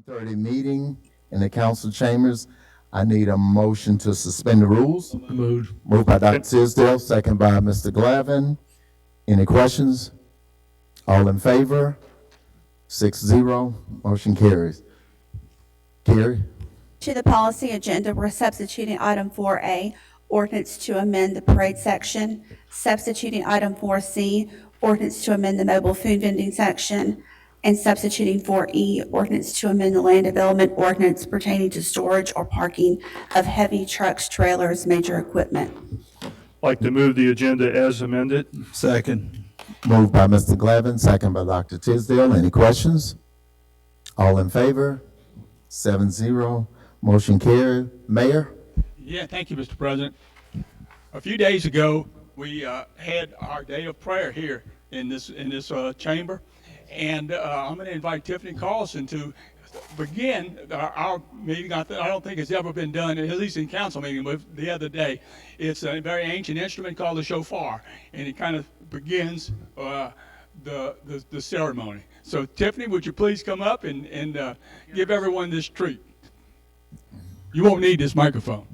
7:30 meeting in the council chambers. I need a motion to suspend the rules. Moved. Moved by Dr. Tisdale, second by Mr. Glavin. Any questions? All in favor? 6-0, motion carries. Carrie? To the policy agenda, we're substituting item 4A, ordinance to amend the parade section, substituting item 4C, ordinance to amend the mobile food vending section, and substituting 4E, ordinance to amend the land development ordinance pertaining to storage or parking of heavy trucks, trailers, major equipment. Like to move the agenda as amended. Second. Moved by Mr. Glavin, second by Dr. Tisdale. Any questions? All in favor? 7-0, motion carried. Mayor? Yeah, thank you, Mr. President. A few days ago, we had our day of prayer here in this chamber, and I'm going to invite Tiffany Carlson to begin our meeting. I don't think it's ever been done, at least in council meeting, with the other day. It's a very ancient instrument called the shofar, and it kind of begins the ceremony. So, Tiffany, would you please come up and give everyone this treat? You won't need this microphone.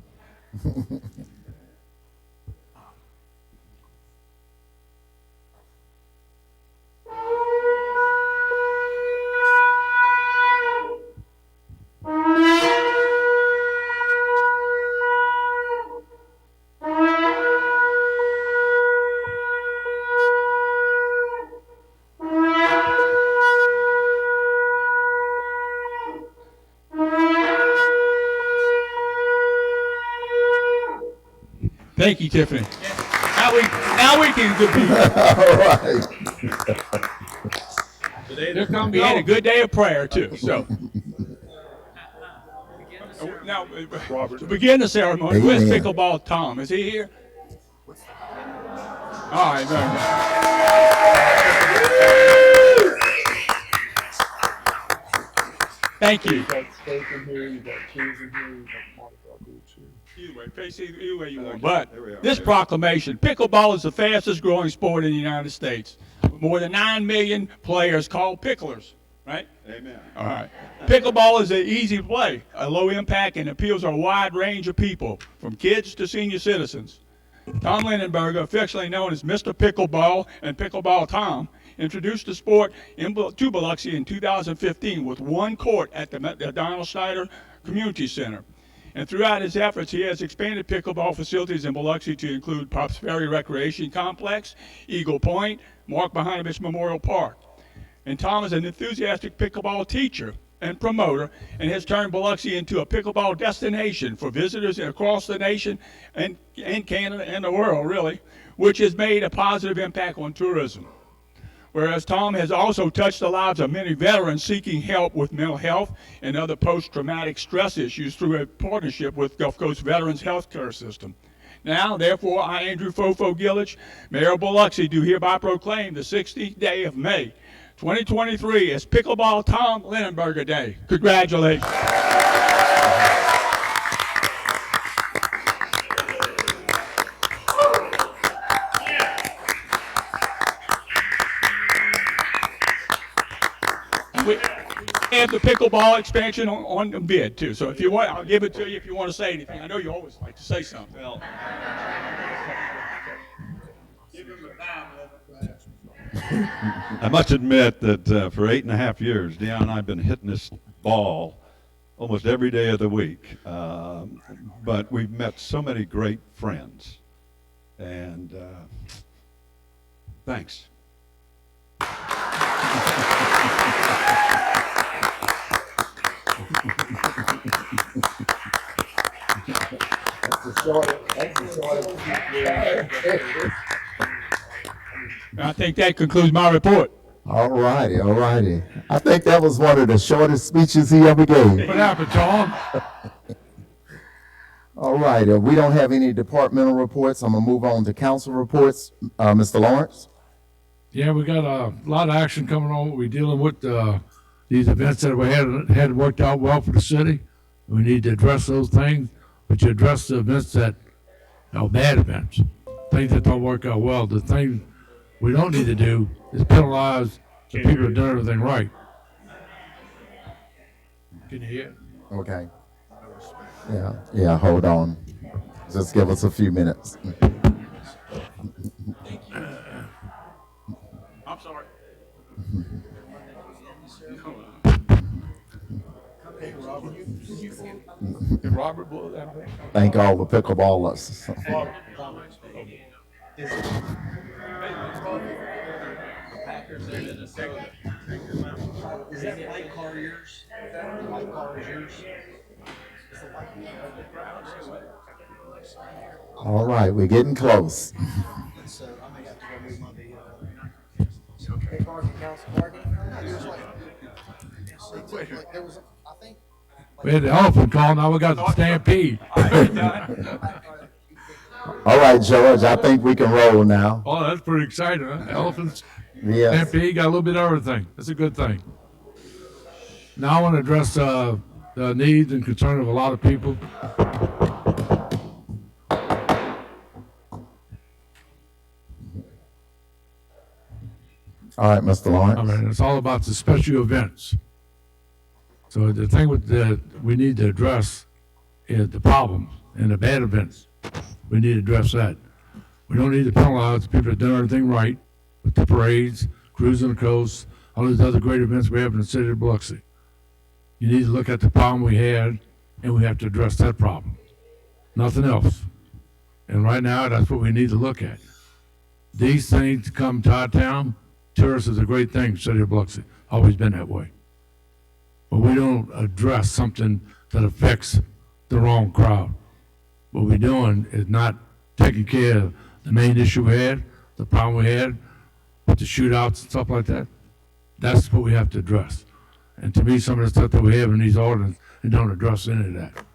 Thank you, Tiffany. Now we can compete. All right. We had a good day of prayer too. So now to begin the ceremony, where's Amen. Pickleball Tom? Is he here? All right, very good. Thank you. You got steak in here, you got cheese in here, you got Mardi Gras too. Either way, face either way you want. But this proclamation, pickleball is the fastest growing sport in the United States. More than 9 million players called picklers, right? Amen. All right. Pickleball is an easy play, a low impact, and appeals to a wide range of people, from kids to senior citizens. Tom Lindenberger, affectionately known as Mr. Pickleball and Pickleball Tom, introduced the sport to Biloxi in 2015 with one court at the Donald Snyder Community Center. And throughout his efforts, he has expanded pickleball facilities in Biloxi to include Pops Ferry Recreation Complex, Eagle Point, Mark Behinovich Memorial Park. And Tom is an enthusiastic pickleball teacher and promoter, and has turned Biloxi into a pickleball destination for visitors across the nation and Canada and the world, really, which has made a positive impact on tourism. Whereas Tom has also touched the lives of many veterans seeking help with mental health and other post-traumatic stress issues through a partnership with Gulf Coast Veterans Healthcare System. Now, therefore, I, Andrew Fofo Gillich, Mayor of Biloxi, do hereby proclaim the 16th day of May, 2023 as Pickleball Tom Lindenberger Day. Congratulations. We have the pickleball expansion on the bid too. So if you want, I'll give it to you if you want to say anything. I know you always like to say something. Well, give him the time. I must admit that for 8.5 years, Deion and I have been hitting this ball almost every day of the week. But we've met so many great friends. And thanks. I think that concludes my report. All righty, all righty. I think that was one of the shortest speeches he ever gave. What happened, Tom? All right, we don't have any departmental reports. I'm gonna move on to council reports. Mr. Lawrence? Yeah, we got a lot of action coming on. We're dealing with these events that we had worked out well for the city. We need to address those things, but you address the events that are bad events, things that don't work out well. The thing we don't need to do is penalize the people that done everything right. Can you hear? Okay. Yeah, hold on. Just give us a few minutes. I'm sorry. Did Robert blow that away? Thank all the pickleballers. Is that white car yours? That white car is yours? All right, we're getting close. So I may have to go move my video. Hey, parking, council parking. There was, I think. We had the elephant call, now we got the stampede. All right, George, I think we can roll now. Oh, that's pretty exciting, huh? Elephants, Yes. stampede, got a little bit of everything. That's a good thing. Now I want to address the needs and concern of a lot of people. All right, Mr. I Lawrence. mean, it's all about the special events. So the thing that we need to address is the problems and the bad events. We need to address that. We don't need to penalize the people that done everything right with the parades, cruising the coast, all these other great events we have in the city of Biloxi. You need to look at the problem we had, and we have to address that problem. Nothing else. And right now, that's what we need to look at. These things come to our town. Tourists is a great thing, city of Biloxi. Always been that way. But we don't address something that affects the wrong crowd. What we're doing is not taking care of the main issue we had, the problem we had, with the shootouts and stuff like that. That's what we have to address. And to me, some of the stuff that we have in these ordinances, they don't address any of that.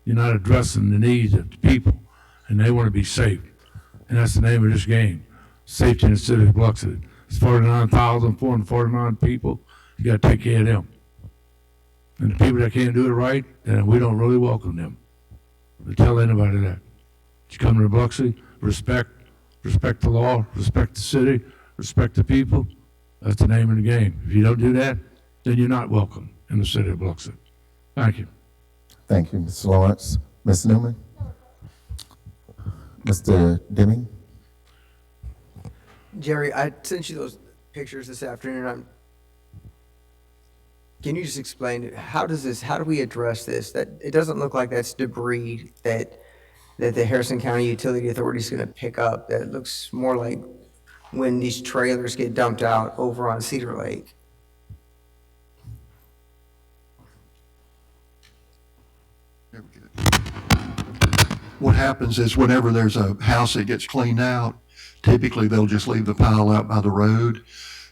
You're not addressing the needs of the people, and they want to be safe. And that's the name of this game, safety in the city of Biloxi. It's 49,449 people. You got to take care of them. And the people that can't do it right, then we don't really welcome them. But tell anybody that. You come to Biloxi, respect the law, respect the city, respect the people. That's the name of the game. If you don't do that, then you're not welcome in the city of Biloxi. Thank you. Thank you, Mr. Lawrence. Ms. Newman? Mr. Deming? Jerry, I sent you those pictures this afternoon. Can you just explain it? How do we address this? That it doesn't look like that's debris that the Harrison County Utility Authority is going to pick up. That looks more like when these trailers get dumped out over on Cedar Lake. There we go. What happens is whenever there's a house that gets cleaned out, typically they'll just leave the pile out by the road.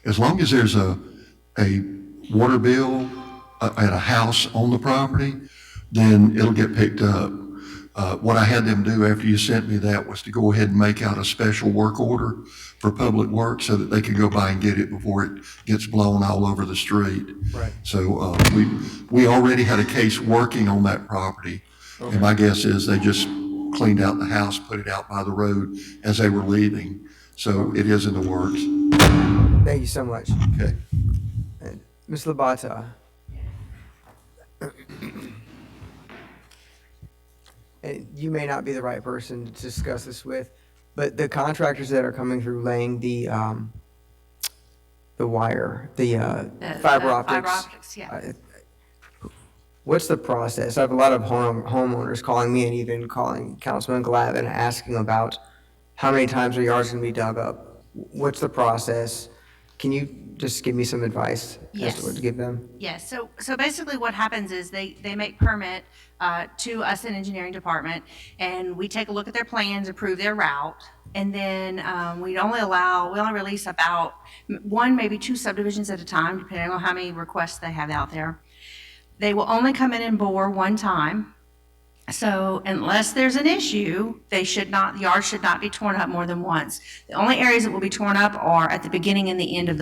As long as there's a water bill at a house on the property, then it'll get picked up. What I had them do after you sent me that was to go ahead and make out a special work order for Public Works so that they could go by and get it before it gets blown all over the street. Right. So we already had a case working on that property. Okay. And my guess is they just cleaned out the house, put it out by the road as they were leaving. So it is in the works. Thank you so much. Okay. And Ms. Labata. And you may not be the right person to discuss this with, but the contractors that are coming through laying the wire, the fiber optics. Fiber optics, yeah. What's the process? I have a lot of homeowners calling me and even calling Councilman Glavin asking about how many times our yard's gonna be dug up. What's the process? Can you just give me some advice as to what to give them? Yes, so basically what happens is they make permit to us in engineering department, and we take a look at their plans, approve their route, and then we only release about one, maybe two subdivisions at a time, depending on how many requests they have out there. They will only come in and bore one time. So unless there's an issue, the yard should not be torn up more than once. The only areas that will be torn up are at the beginning and the end of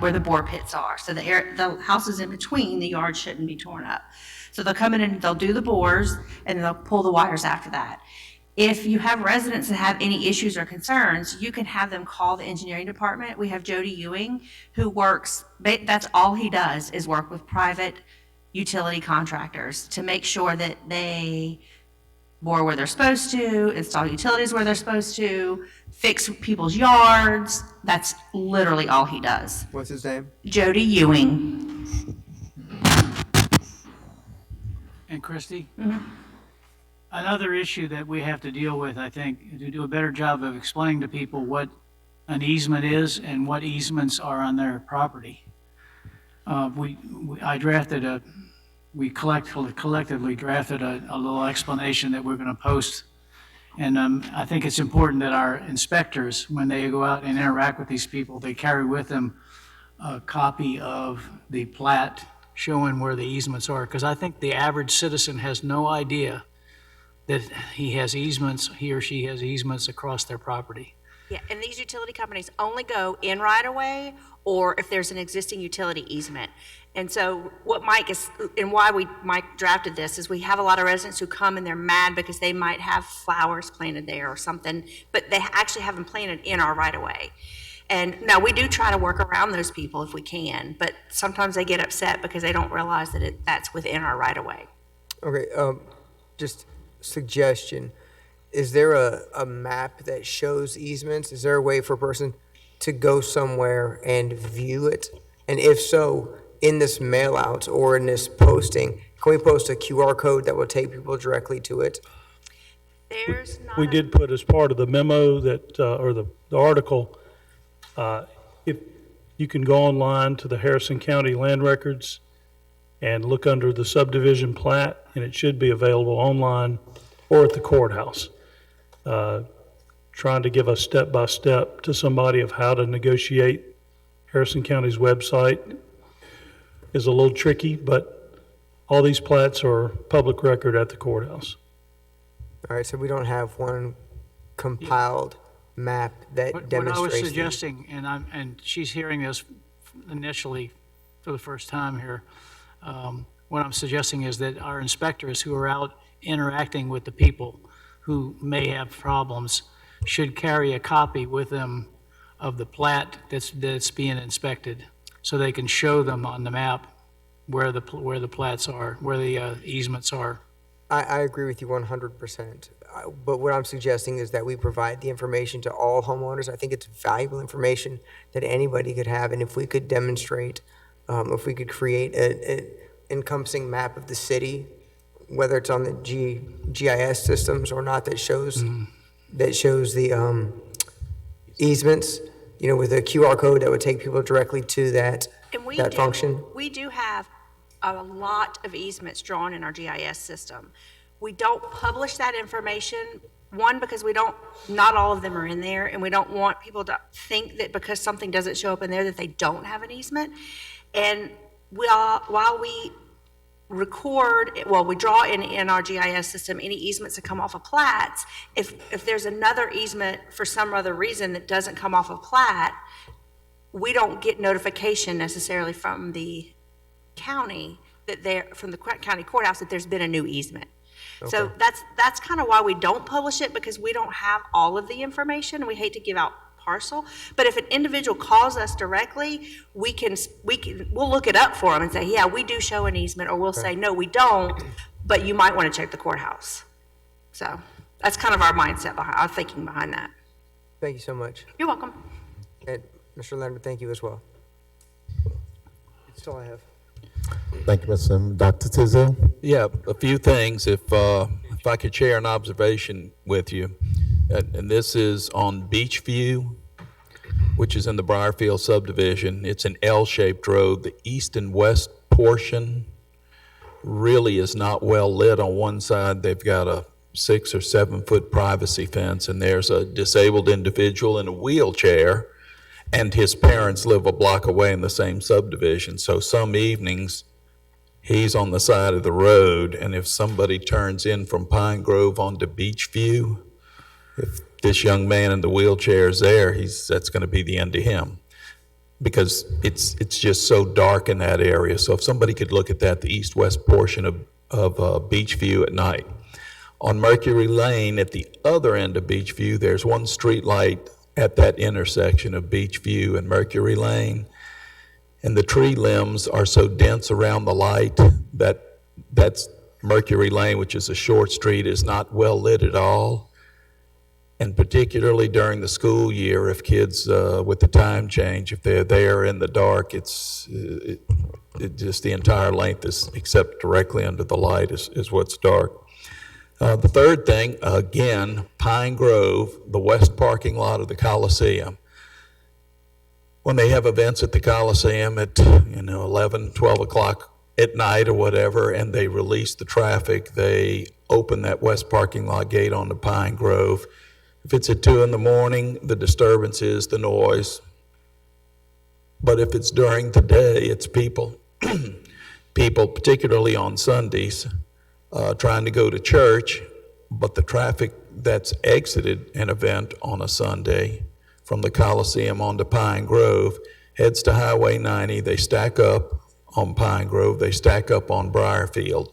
where the bore pits are. So the houses in between, the yard shouldn't be torn up. So they'll come in and they'll do the bores and they'll pull the wires after that. If you have residents that have any issues or concerns, you can have them call the engineering department. We have Jody Ewing who works, that's all he does is work with private utility contractors to make sure that they bore where they're supposed to, install utilities where they're supposed to, fix people's yards. That's literally all he does. What's his name? Jody Ewing. And Christie? Another issue that we have to deal with, I think, to do a better job of explaining to people what an easement is and what easements are on their property. We collectively drafted a little explanation that we're going to post. And I think it's important that our inspectors, when they go out and interact with these people, they carry with them a copy of the plat showing where the easements are. Because I think the average citizen has no idea that he or she has easements across their property. Yeah, and these utility companies only go in right of way or if there's an existing utility easement. And so what Mike drafted this is we have a lot of residents who come and they're mad because they might have flowers planted there or something, but they actually have them planted in our right of way. And now we do try to work around those people if we can, but sometimes they get upset because they don't realize that that's within our right of way. Okay, just suggestion. Is there a map that shows easements? Is there a way for a person to go somewhere and view it? And if so, in this mail out or in this posting, can we post a QR code that will take people directly to it? There's not. We did put as part of the memo that, or the article, if you can go online to the Harrison County Land Records and look under the subdivision plat, and it should be available online or at the courthouse. Trying to give a step-by-step to somebody of how to negotiate Harrison County's website is a little tricky, but all these plats are public record at the courthouse. All right, so we don't have one compiled map that What I demonstrates. was suggesting, and she's hearing this initially for the first time here, what I'm suggesting is that our inspectors who are out interacting with the people who may have problems should carry a copy with them of the plat that's being inspected, so they can show them on the map where the plats are, where the easements are. I agree with you 100%. But what I'm suggesting is that we provide the information to all homeowners. I think it's valuable information that anybody could have. And if we could demonstrate, if we could create an encompassing map of the city, whether it's on the GIS systems or not, that shows the easements, with a QR code that would take people directly to that function. We do have a lot of easements drawn in our GIS system. We don't publish that information, one, because not all of them are in there, and we don't want people to think that because something doesn't show up in there that they don't have an easement. And while we we draw in our GIS system any easements that come off of plats. If there's another easement for some other reason that doesn't come off of plat, we don't get notification necessarily from the county from the county courthouse that there's been a new easement. Okay. So that's kind of why we don't publish it, because we don't have all of the information. We hate to give out parcel, but if an individual calls us directly, we'll look it up for them and say, yeah, we do show an easement, or we'll say, no, we don't, but you might want to check the courthouse. So that's kind of our mindset our thinking behind that. Thank you so much. You're welcome. And Mr. Lambert, thank you as well. That's all I have. Thank you, Mr. Dr. Tizell. Yeah, a few things. If I could share an observation with you, and this is on Beachview, which is in the Briarfield subdivision. It's an L-shaped road. The east and west portion really is not well lit. On one side, they've got a 6 or 7 foot privacy fence, and there's a disabled individual in a wheelchair, and his parents live a block away in the same subdivision. So some evenings, he's on the side of the road, and if somebody turns in from Pine Grove onto Beachview, if this young man in the wheelchair is there, that's going to be the end of him, because it's just so dark in that area. So if somebody could look at that, the east-west portion of Beachview at night. On Mercury Lane, at the other end of Beachview, there's one street light at that intersection of Beachview and Mercury Lane. and the tree limbs are so dense around the light that that's Mercury Lane, which is a short street, is not well lit at all. And particularly during the school year, if kids, with the time change, if they're there in the dark, it just the entire length is, except directly under the light, is what's dark. The third thing, again, Pine Grove, the west parking lot of the Coliseum. When they have events at the Coliseum at 11, 12 o'clock at night or whatever, and they release the traffic, they open that west parking lot gate onto Pine Grove. If it's at 2 in the morning, the disturbance is the noise. But if it's during the day, it's people, people, particularly on Sundays, trying to go to church, but the traffic that's exited an event on a Sunday from the Coliseum onto Pine Grove heads to Highway 90. They stack up on Pine Grove. They stack up on Briarfield.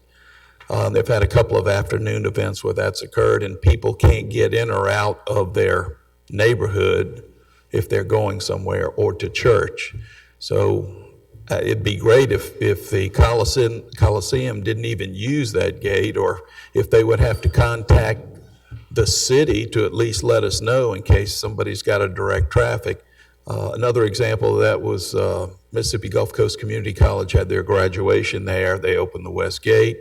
They've had a couple of afternoon events where that's occurred, and people can't get in or out of their neighborhood if they're going somewhere or to church. So it'd be great if the Coliseum didn't even use that gate, or if they would have to contact the city to at least let us know in case somebody's got a direct traffic. Another example of that was Mississippi Gulf Coast Community College had their graduation there. They opened the west gate.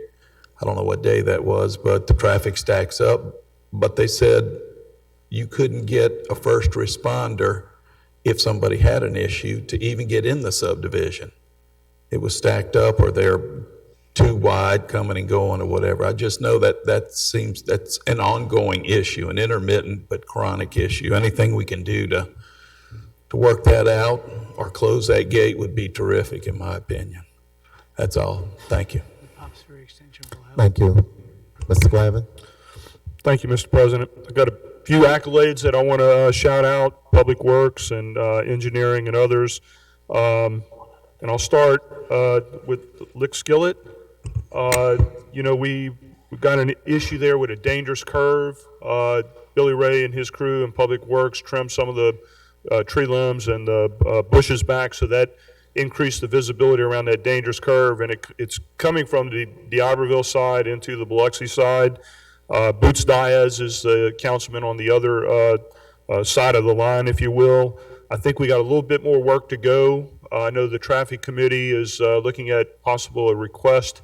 I don't know what day that was, but the traffic stacks up. But they said you couldn't get a first responder if somebody had an issue to even get in the subdivision. It was stacked up, or they're too wide coming and going or whatever. I just know that's an ongoing issue, an intermittent but chronic issue. Anything we can do to work that out or close that gate would be terrific, in my opinion. That's all. Thank you. Thank you. Mr. Glavin? Thank you, Mr. President. I've got a few accolades that I want to shout out, Public Works and engineering and others. And I'll start with Lick Skillet. We've got an issue there with a dangerous curve. Billy Ray and his crew in Public Works trimmed some of the tree limbs and the bushes back, so that increased the visibility around that dangerous curve, and it's coming from the D'Iberville side into the Biloxi side. Boots Diaz is the councilman on the other side of the line, if you will. I think we got a little bit more work to go. I know the traffic committee is looking at a request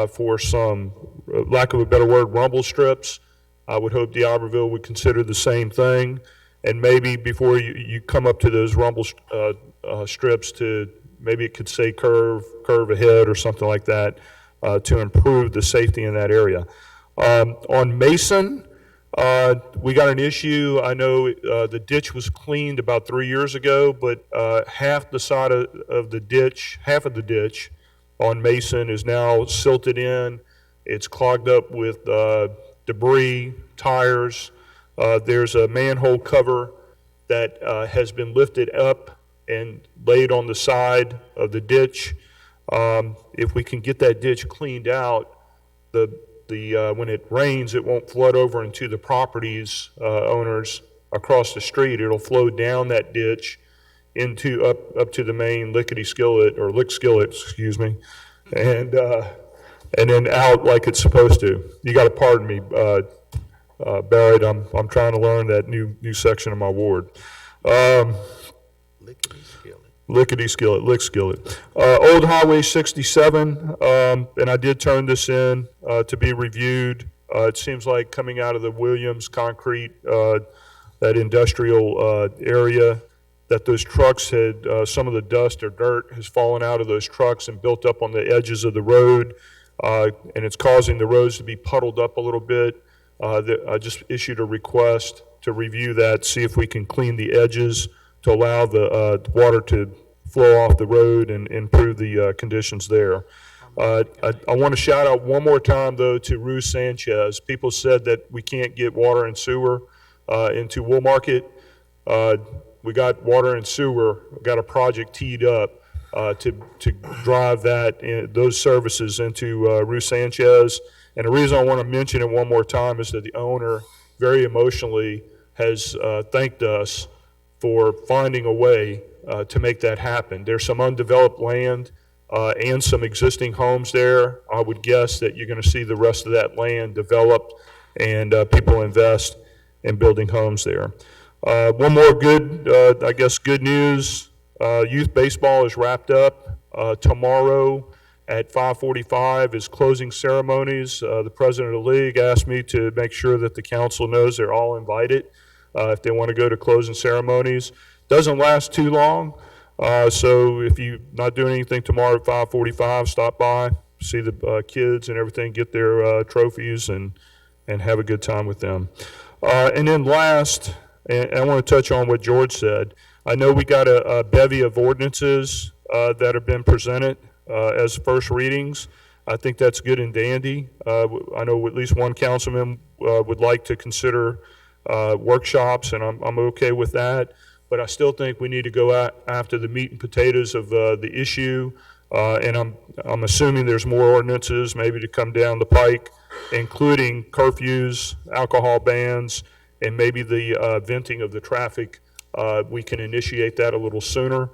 for some, lack of a better word, rumble strips. I would hope D'Iberville would consider the same thing, and maybe before you come up to those rumble strips, to maybe it could say curve ahead or something like that, to improve the safety in that area. On Mason, we got an issue. I know the ditch was cleaned about 3 years ago, but half the side of the ditch, half of the ditch on Mason is now silted in. It's clogged up with debris, tires. There's a manhole cover that has been lifted up and laid on the side of the ditch. If we can get that ditch cleaned out, when it rains, it won't flood over into the properties owners across the street. It'll flow down that ditch into up to the main lick skillet, excuse me, and then out like it's supposed to. You got to pardon me, Barrett. I'm trying to learn that new section of my ward. Lick skillet. Old Highway 67, and I did turn this in to be reviewed. It seems like coming out of the Williams concrete, that industrial area, that those trucks had, some of the dust or dirt has fallen out of those trucks and built up on the edges of the road, and it's causing the roads to be puddled up a little bit. I just issued a request to review that, see if we can clean the edges to allow the water to flow off the road and improve the conditions there. I want to shout out one more time, though, to Ruth Sanchez. People said that we can't get water and sewer into Woolmarket. We got water and sewer, got a project teed up to drive those services into Ruth Sanchez. And the reason I want to mention it one more time is that the owner very emotionally has thanked us for finding a way to make that happen. There's some undeveloped land and some existing homes there. I would guess that you're going to see the rest of that land developed and people invest in building homes there. One more good, I guess, good news. Youth baseball is wrapped up. Tomorrow at 5:45 is closing ceremonies. The president of the league asked me to make sure that the council knows they're all invited if they want to go to closing ceremonies. Doesn't last too long, so if you're not doing anything tomorrow at 5:45, stop by, see the kids and everything, get their trophies and have a good time with them. And then last, and I want to touch on what George said. I know we got a bevy of ordinances that have been presented as first readings. I think that's good and dandy. I know at least one councilman would like to consider workshops, and I'm okay with that. But I still think we need to go after the meat and potatoes of the issue. And I'm assuming there's more ordinances maybe to come down the pike, including curfews, alcohol bans, and maybe the venting of the traffic. We can initiate that a little sooner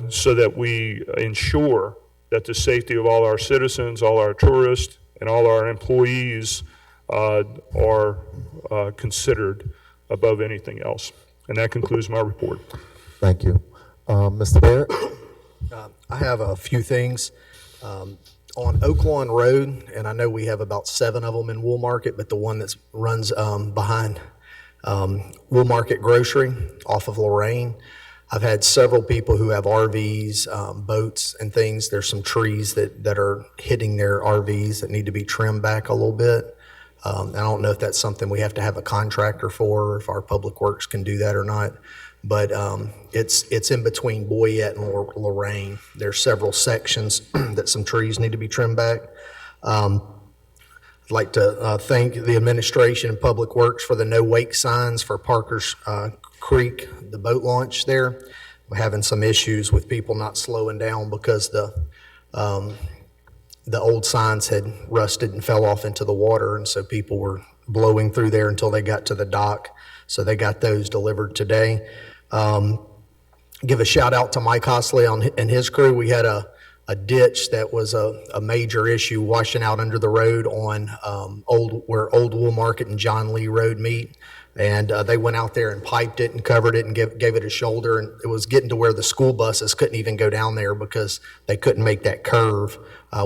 so that we ensure that the safety of all our citizens, all our tourists, and all our employees are considered above anything else. And that concludes my report. Thank you. Mr. Barrett? I have a few things. On Oak Lawn Road, and I know we have about 7 of them in Wool Market, but the one that runs behind Wool Market Grocery off of Lorraine, I've had several people who have RVs, boats and things. There's some trees that are hitting their RVs that need to be trimmed back a little bit. I don't know if that's something we have to have a contractor for, or if our public works can do that or not. But it's in between Boyette and Lorraine. There's several sections that some trees need to be trimmed back. I'd like to thank the administration and Public Works for the no wake signs for Parker's Creek, the boat launch there. We're having some issues with people not slowing down because the old signs had rusted and fell off into the water, and so people were blowing through there until they got to the dock. So they got those delivered today. Give a shout out to Mike Hosley and his crew. We had a ditch that was a major issue washing out under the road on where Old Wool Market and John Lee Road meet. And they went out there and piped it and covered it and gave it a shoulder. And it was getting to where the school buses couldn't even go down there because they couldn't make that curve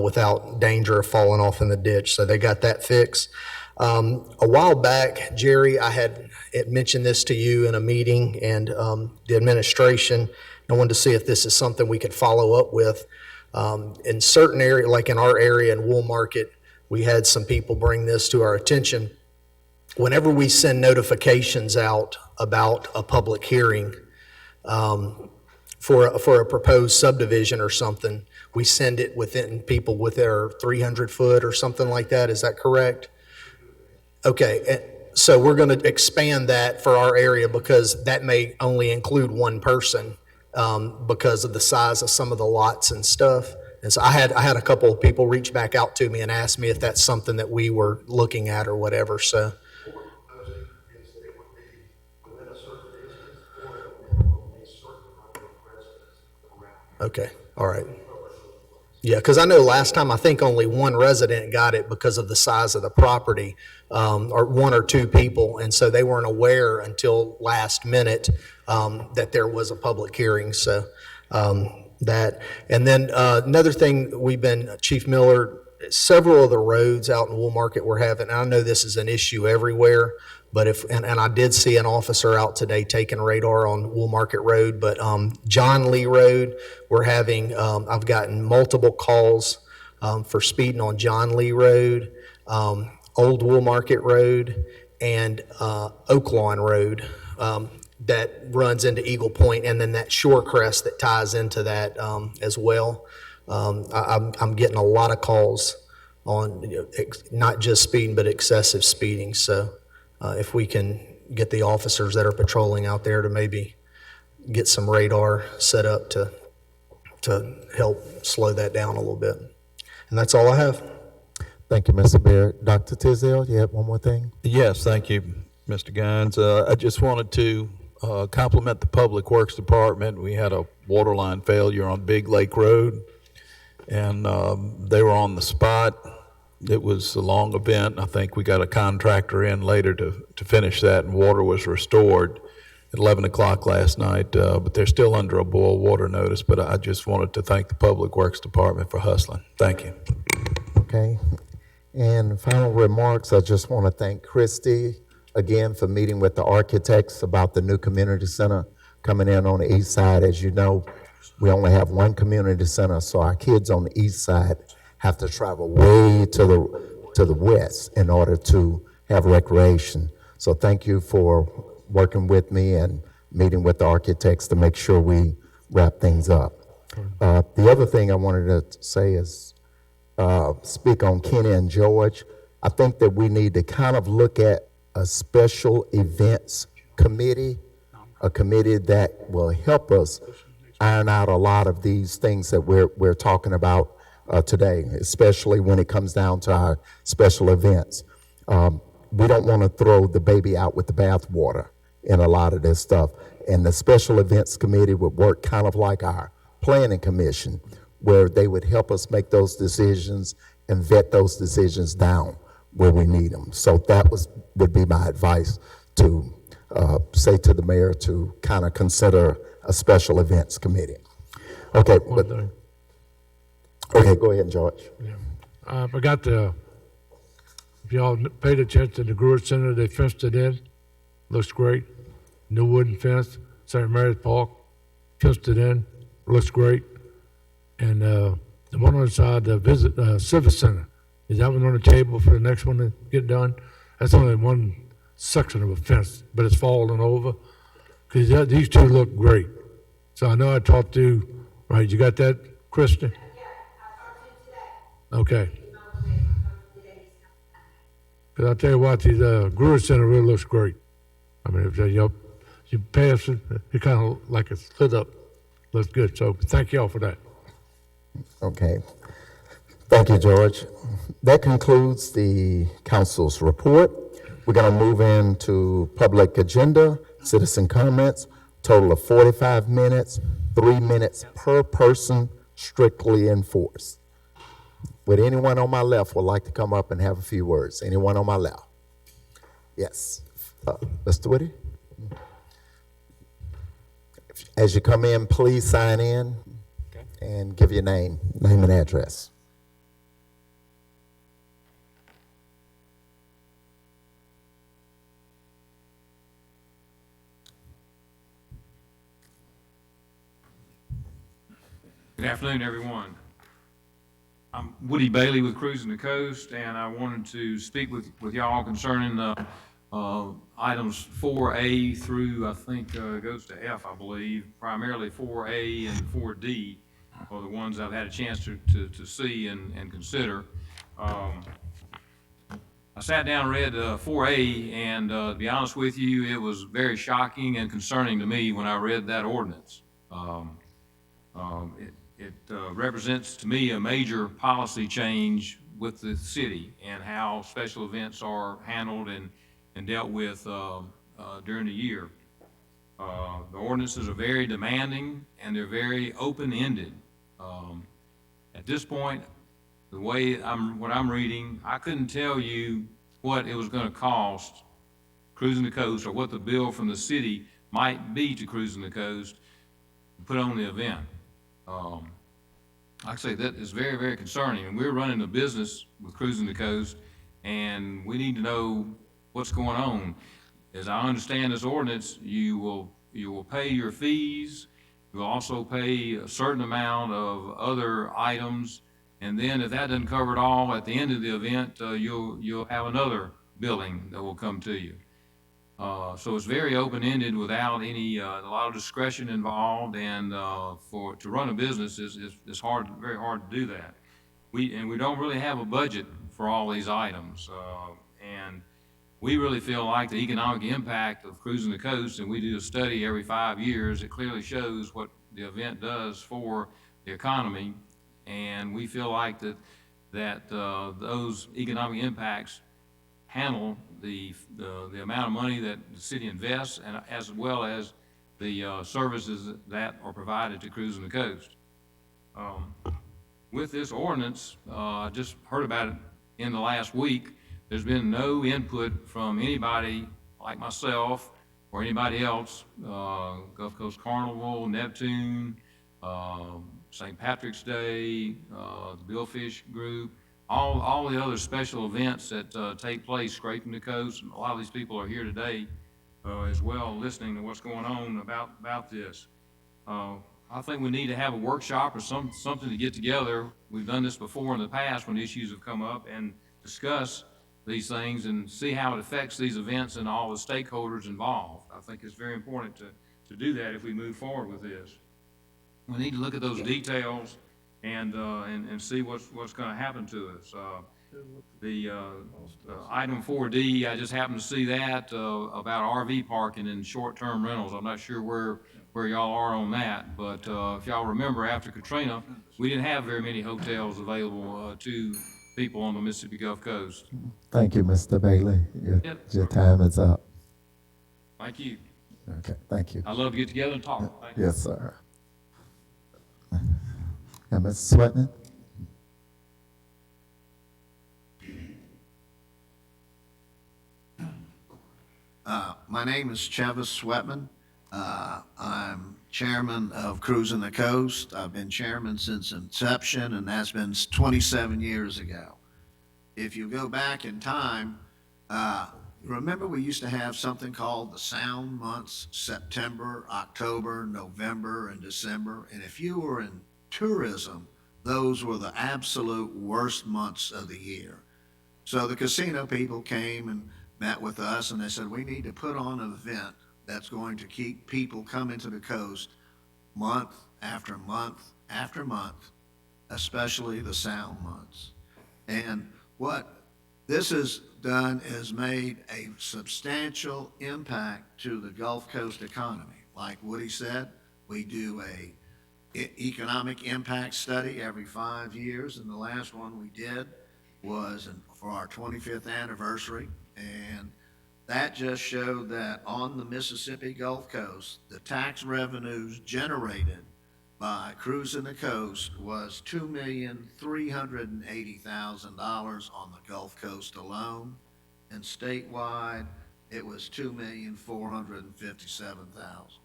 without danger of falling off in the ditch. So they got that fixed. A while back, Jerry, I had mentioned this to you in a meeting, and the administration. I wanted to see if this is something we could follow up with. In certain areas, like in our area in Wool Market, we had some people bring this to our attention. Whenever we send notifications out about a public hearing for a proposed subdivision or something, we send it within people with their 300 foot or something like that. Is that correct? Okay, so we're going to expand that for our area because that may only include one person because of the size of some of the lots and stuff. And so I had a couple of people reach back out to me and ask me if that's something that we were looking at or whatever. So. Okay, all right. Yeah, because I know last time, I think only one resident got it because of the size of the property, or 1 or 2 people, and so they weren't aware until last minute that there was a public hearing, so that. And then another thing Chief Miller, several of the roads out in Wool Market we're having, and I know this is an issue everywhere, but and I did see an officer out today taking radar on Wool Market Road, but John Lee Road, we're having, I've gotten multiple calls for speeding on John Lee Road, Old Wool Market Road, and Oak Lawn Road that runs into Eagle Point, and then that shore crest that ties into that as well. I'm getting a lot of calls on not just speeding, but excessive speeding. So if we can get the officers that are patrolling out there to maybe get some radar set up to help slow that down a little bit. And that's all I have. Thank you, Mr. Barrett. Dr. Tisdale, you have one more thing? Yes, thank you, Mr. Gines. I just wanted to compliment the Public Works Department. We had a water line failure on Big Lake Road, and they were on the spot. It was a long event. I think we got a contractor in later to finish that, and water was restored at 11 o'clock last night, but they're still under a boil water notice. But I just wanted to thank the Public Works Department for hustling. Thank you. Okay. And final remarks, I just want to thank Christy again for meeting with the architects about the new community center coming in on the east side. As you know, we only have one community center, so our kids on the east side have to travel way to the west in order to have recreation. So thank you for working with me and meeting with the architects to make sure we wrap things up. The other thing I wanted to say is speak on Kenny and George. I think that we need to kind of look at a special events committee, a committee that will help us iron out a lot of these things that we're talking about today, especially when it comes down to our special events. We don't want to throw the baby out with the bathwater in a lot of this stuff. And the special events committee would work kind of like our planning commission, where they would help us make those decisions and vet those decisions down where we need them. So that would be my advice to say to the mayor to kind of consider a special events committee. Okay, okay, go ahead, George. I forgot to, if y'all paid attention to the Brewer Center, they fenced it in. Looks great. New wooden fence, St. Mary's Park, fenced it in. Looks great. And the one on the side, the Civic Center, is that one on the table for the next one to get done? That's only one section of a fence, but it's falling over. Because these two look great. So I know I talked to, right, you got that, Kristen? Okay. Because I'll tell you what, the Brewer Center really looks great. I mean, if you pass it, it kind of like it's lit up. Looks good. So thank y'all for that. Okay. Thank you, George. That concludes the council's report. We're going to move into public agenda, citizen comments, total of 45 minutes, 3 minutes per person, strictly enforced. Would anyone on my left would like to come up and have a few words? Anyone on my left? Yes. Mr. Whitty? As you come in, please sign in and give your name and address. Good afternoon, everyone. I'm Woody Bailey with Cruising the Coast, and I wanted to speak with y'all concerning items 4A through, I think, goes to F, I believe. Primarily 4A and 4D are the ones I've had a chance to see and consider. I sat down and read 4A, and to be honest with you, it was very shocking and concerning to me when I read that ordinance. It represents to me a major policy change with the city and how special events are handled and dealt with during the year. The ordinances are very demanding and they're very open-ended. At this point, the way what I'm reading, I couldn't tell you what it was going to cost Cruising the Coast or what the bill from the city might be to Cruising the Coast to put on the event. Like I say, that is very, very concerning. And we're running a business with Cruising the Coast, and we need to know what's going on. As I understand this ordinance, you will pay your fees. You'll also pay a certain amount of other items, and then if that doesn't cover it all, at the end of the event, you'll have another billing that will come to you. So it's very open-ended without any a lot of discretion involved, and to run a business is hard, very hard to do that. We don't really have a budget for all these items, and we really feel like the economic impact of Cruising the Coast, and we do a study every 5 years. It clearly shows what the event does for the economy, and we feel like that those economic impacts handle the amount of money that the city invests, and as well as the services that are provided to Cruising the Coast. With this ordinance, I just heard about it in the last week. There's been no input from anybody like myself or anybody else, Gulf Coast Carnival, Neptune, St. Patrick's Day, the Billfish Group, all the other special events that take place scraping the coast. And a lot of these people are here today as well, listening to what's going on about this. I think we need to have a workshop or something to get together. We've done this before in the past when issues have come up, and discuss these things and see how it affects these events and all the stakeholders involved. I think it's very important to do that if we move forward with this. We need to look at those details and see what's going to happen to us. The item 4D, I just happened to see that about RV parking and short-term rentals. I'm not sure where y'all are on that, but if y'all remember, after Katrina, we didn't have very many hotels available to people on the Mississippi Gulf Coast. Thank you, Mr. Bailey. Your time is up. Thank you. Okay, thank you. I love to get together and talk. Thank you. Yes, sir. And Ms. Swetman? My name is Chevis Sweatman. I'm chairman of Cruising the Coast. I've been chairman since inception, and that's been 27 years ago. If you go back in time, remember we used to have something called the Sound months, September, October, November, and December. And if you were in tourism, those were the absolute worst months of the year. So the casino people came and met with us, and they said, we need to put on an event that's going to keep people coming to the coast month after month after month, especially the Sound months. And what this has done is made a substantial impact to the Gulf Coast economy. Like Woody said, we do a economic impact study every 5 years, and the last one we did was for our 25th anniversary. And that just showed that on the Mississippi Gulf Coast, the tax revenues generated by Cruising the Coast was $2,380,000 on the Gulf Coast alone, and statewide it was $2,457,000.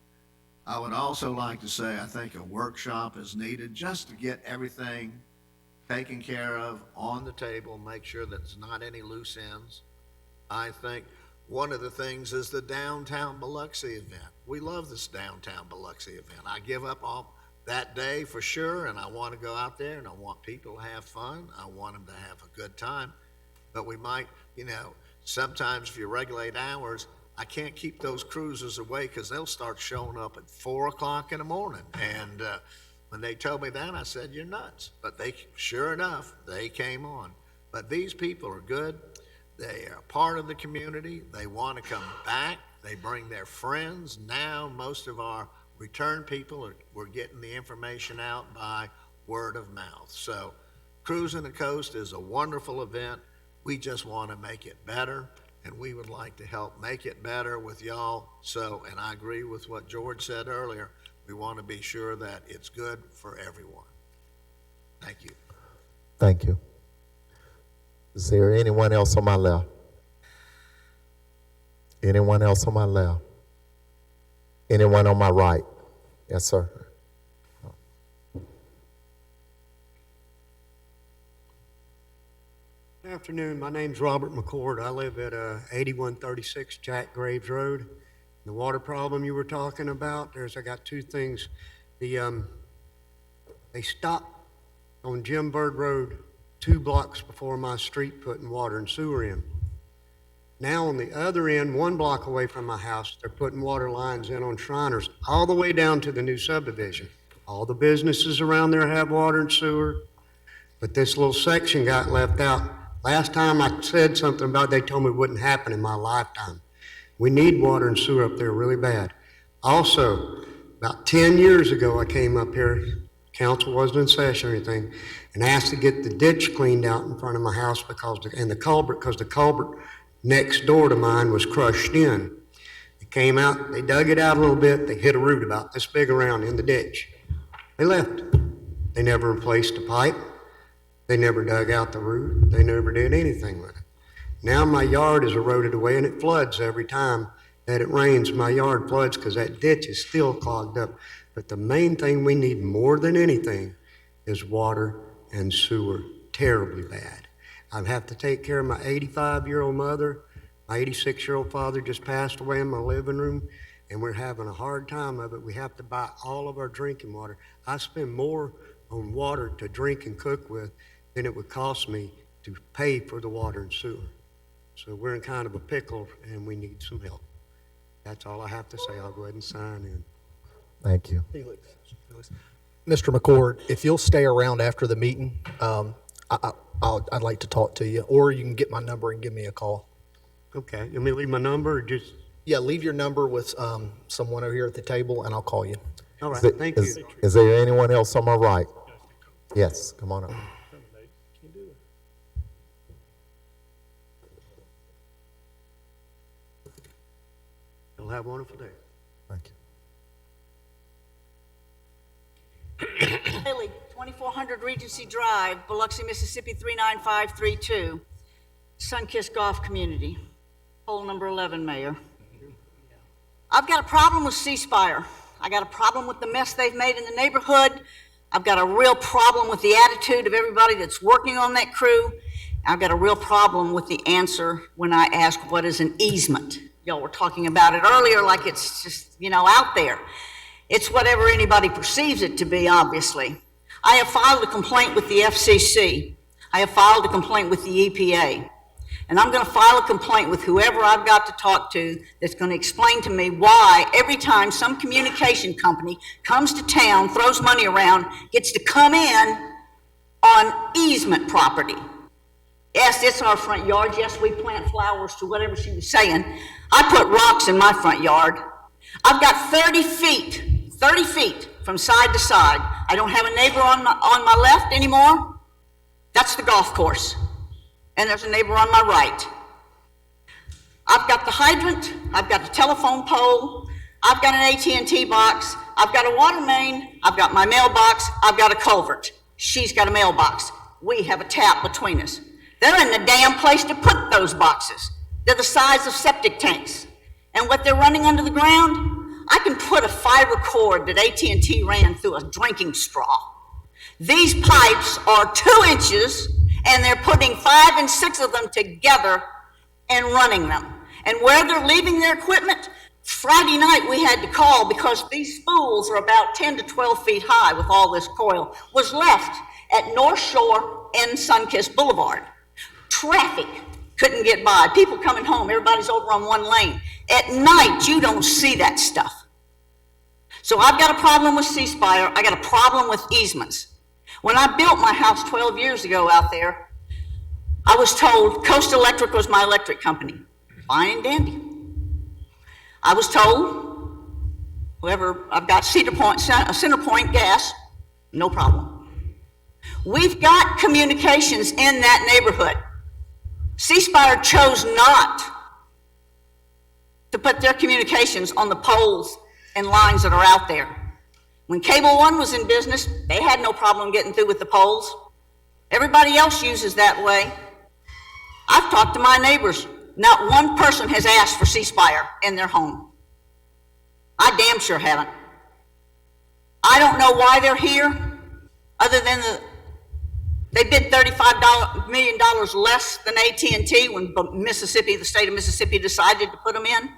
I would also like to say I think a workshop is needed just to get everything taken care of on the table, make sure that there's not any loose ends. I think one of the things is the downtown Biloxi event. We love this downtown Biloxi event. I give up all that day for sure, and I want to go out there and I want people to have fun. I want them to have a good time. But we might, sometimes if you regulate hours, I can't keep those cruisers away because they'll start showing up at 4 o'clock in the morning. And when they told me that, I said, you're nuts. But sure enough, they came on. But these people are good. They are part of the community. They want to come back. They bring their friends. Now, most of our return people, we're getting the information out by word of mouth. So Cruising the Coast is a wonderful event. We just want to make it better, and we would like to help make it better with y'all. So, and I agree with what George said earlier. We want to be sure that it's good for everyone. Thank you. Thank you. Is there anyone else on my left? Anyone else on my left? Anyone on my right? Yes, sir. Good afternoon. My name's Robert McCord. I live at 8136 Jack Graves Road. The water problem you were talking about, I got two things. They stopped on Jim Bird Road 2 blocks before my street putting water and sewer in. Now on the other end, 1 block away from my house, they're putting water lines in on Shriners all the way down to the new subdivision. All the businesses around there have water and sewer, but this little section got left out. Last time I said something about it, they told me it wouldn't happen in my lifetime. We need water and sewer up there really bad. Also, about 10 years ago, I came up here, council wasn't in session or anything, and asked to get the ditch cleaned out in front of my house because the culvert next door to mine was crushed in. They came out, they dug it out a little bit, they hit a root about this big around in the ditch. They left. They never replaced the pipe. They never dug out the root. They never did anything with it. Now my yard is eroded away and it floods every time that it rains. My yard floods because that ditch is still clogged up. But the main thing we need more than anything is water and sewer, terribly bad. I have to take care of my 85-year-old mother. My 86-year-old father just passed away in my living room, and we're having a hard time of it. We have to buy all of our drinking water. I spend more on water to drink and cook with than it would cost me to pay for the water and sewer. So we're in kind of a pickle, and we need some help. That's all I have to say. I'll go ahead and sign in. Thank you. Mr. McCord, if you'll stay around after the meeting, I'd like to talk to you, or you can get my number and give me a call. Okay, you want me to leave my number or just? Yeah, leave your number with someone over here at the table, and I'll call you. All right, thank Is, you. is there anyone else on my right? Yes, come on up. You'll have a wonderful day. Thank you. Haley, 2400 Regency Drive, Biloxi, Mississippi 39532. Sunkissed Golf Community. Poll number 11, Mayor. I've got a problem with C Spire. I got a problem with the mess they've made in the neighborhood. I've got a real problem with the attitude of everybody that's working on that crew. I've got a real problem with the answer when I ask what is an easement. Y'all were talking about it earlier like it's just, out there. It's whatever anybody perceives it to be, obviously. I have filed a complaint with the FCC. I have filed a complaint with the EPA. And I'm going to file a complaint with whoever I've got to talk to that's going to explain to me why every time some communication company comes to town, throws money around, gets to come in on easement property. Yes, it's our front yard. Yes, we plant flowers to whatever she was saying. I put rocks in my front yard. I've got 30 feet from side to side. I don't have a neighbor on my left anymore. That's the golf course. And there's a neighbor on my right. I've got the hydrant, I've got the telephone pole, I've got an AT&T box, I've got a water main, I've got my mailbox, I've got a culvert. She's got a mailbox. We have a tap between us. There isn't a damn place to put those boxes. They're the size of septic tanks. And what they're running under the ground, I can put a fiber cord that AT&T ran through a drinking straw. These pipes are 2 inches, and they're putting 5 and 6 of them together and running them. And where they're leaving their equipment, Friday night we had to call because these spools are about 10 to 12 feet high with all this coil, was left at North Shore and Sunkissed Boulevard. Traffic couldn't get by. People coming home, everybody's over on one lane. At night, you don't see that stuff. So I've got a problem with C Spire. I got a problem with easements. When I built my house 12 years ago out there, I was told Coast Electric was my electric company. Fine and dandy. I was told I've got Center Point gas, no problem. We've got communications in that neighborhood. C Spire chose not to put their communications on the poles and lines that are out there. When Cable One was in business, they had no problem getting through with the poles. Everybody else uses that way. I've talked to my neighbors. Not one person has asked for C Spire in their home. I damn sure haven't. I don't know why they're here, other than they bid $35 million less than AT&T when Mississippi, the state of Mississippi, decided to put them in.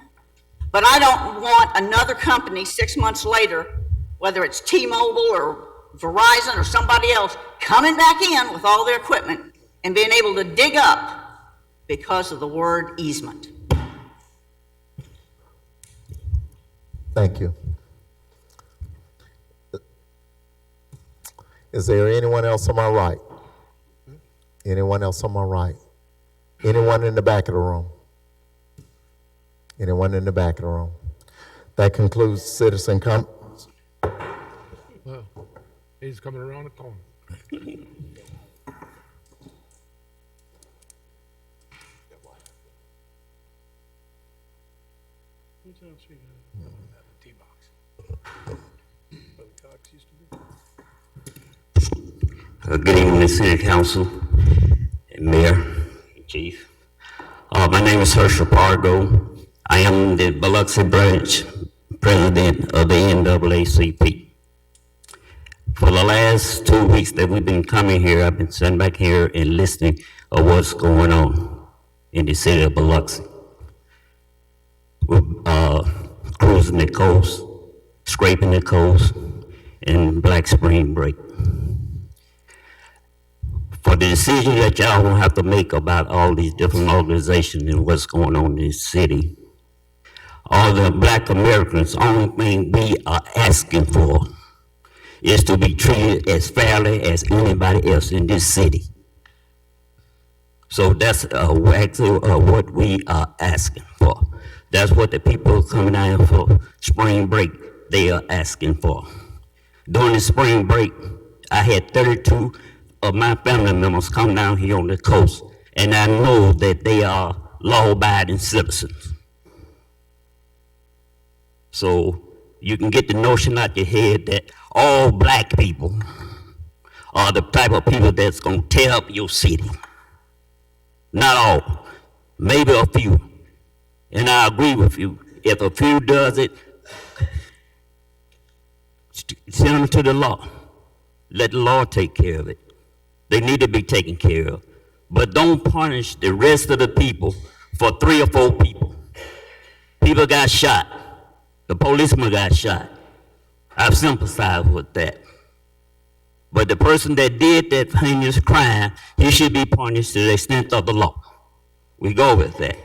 But I don't want another company 6 months later, whether it's T-Mobile or Verizon or somebody else, coming back in with all their equipment and being able to dig up because of the word easement. Thank you. Is there anyone else on my right? Anyone else on my right? Anyone in the back of the room? Anyone in the back of the room? That concludes citizen comments. Well, he's coming around the corner. Good evening, City Council, and Mayor, Chief. My name is Herschel Pargo. I am the Biloxi branch president of the NAACP. For the last 2 weeks that we've been coming here, I've been sitting back here and listening of what's going on in the city of Biloxi. We're cruising the coast, scraping the coast, and Black Spring Break. For the decision that y'all gonna have to make about all these different organizations and what's going on in this city, all the Black Americans, only thing we are asking for is to be treated as fairly as anybody else in this city. So that's actually what we are asking for. That's what the people coming out for spring break, they are asking for. During the spring break, I had 32 of my family members come down here on the coast, and I know that they are law-abiding citizens. So you can get the notion out your head that all black people are the type of people that's gonna tear up your city. Not all, maybe a few. And I agree with you. If a few does it, send them to the law. Let the law take care of it. They need to be taken care of. But don't punish the rest of the people for 3 or 4 people. People got shot. The policeman got shot. I've sympathized with that. But the person that did that heinous crime, he should be punished to the extent of the law. We go with that.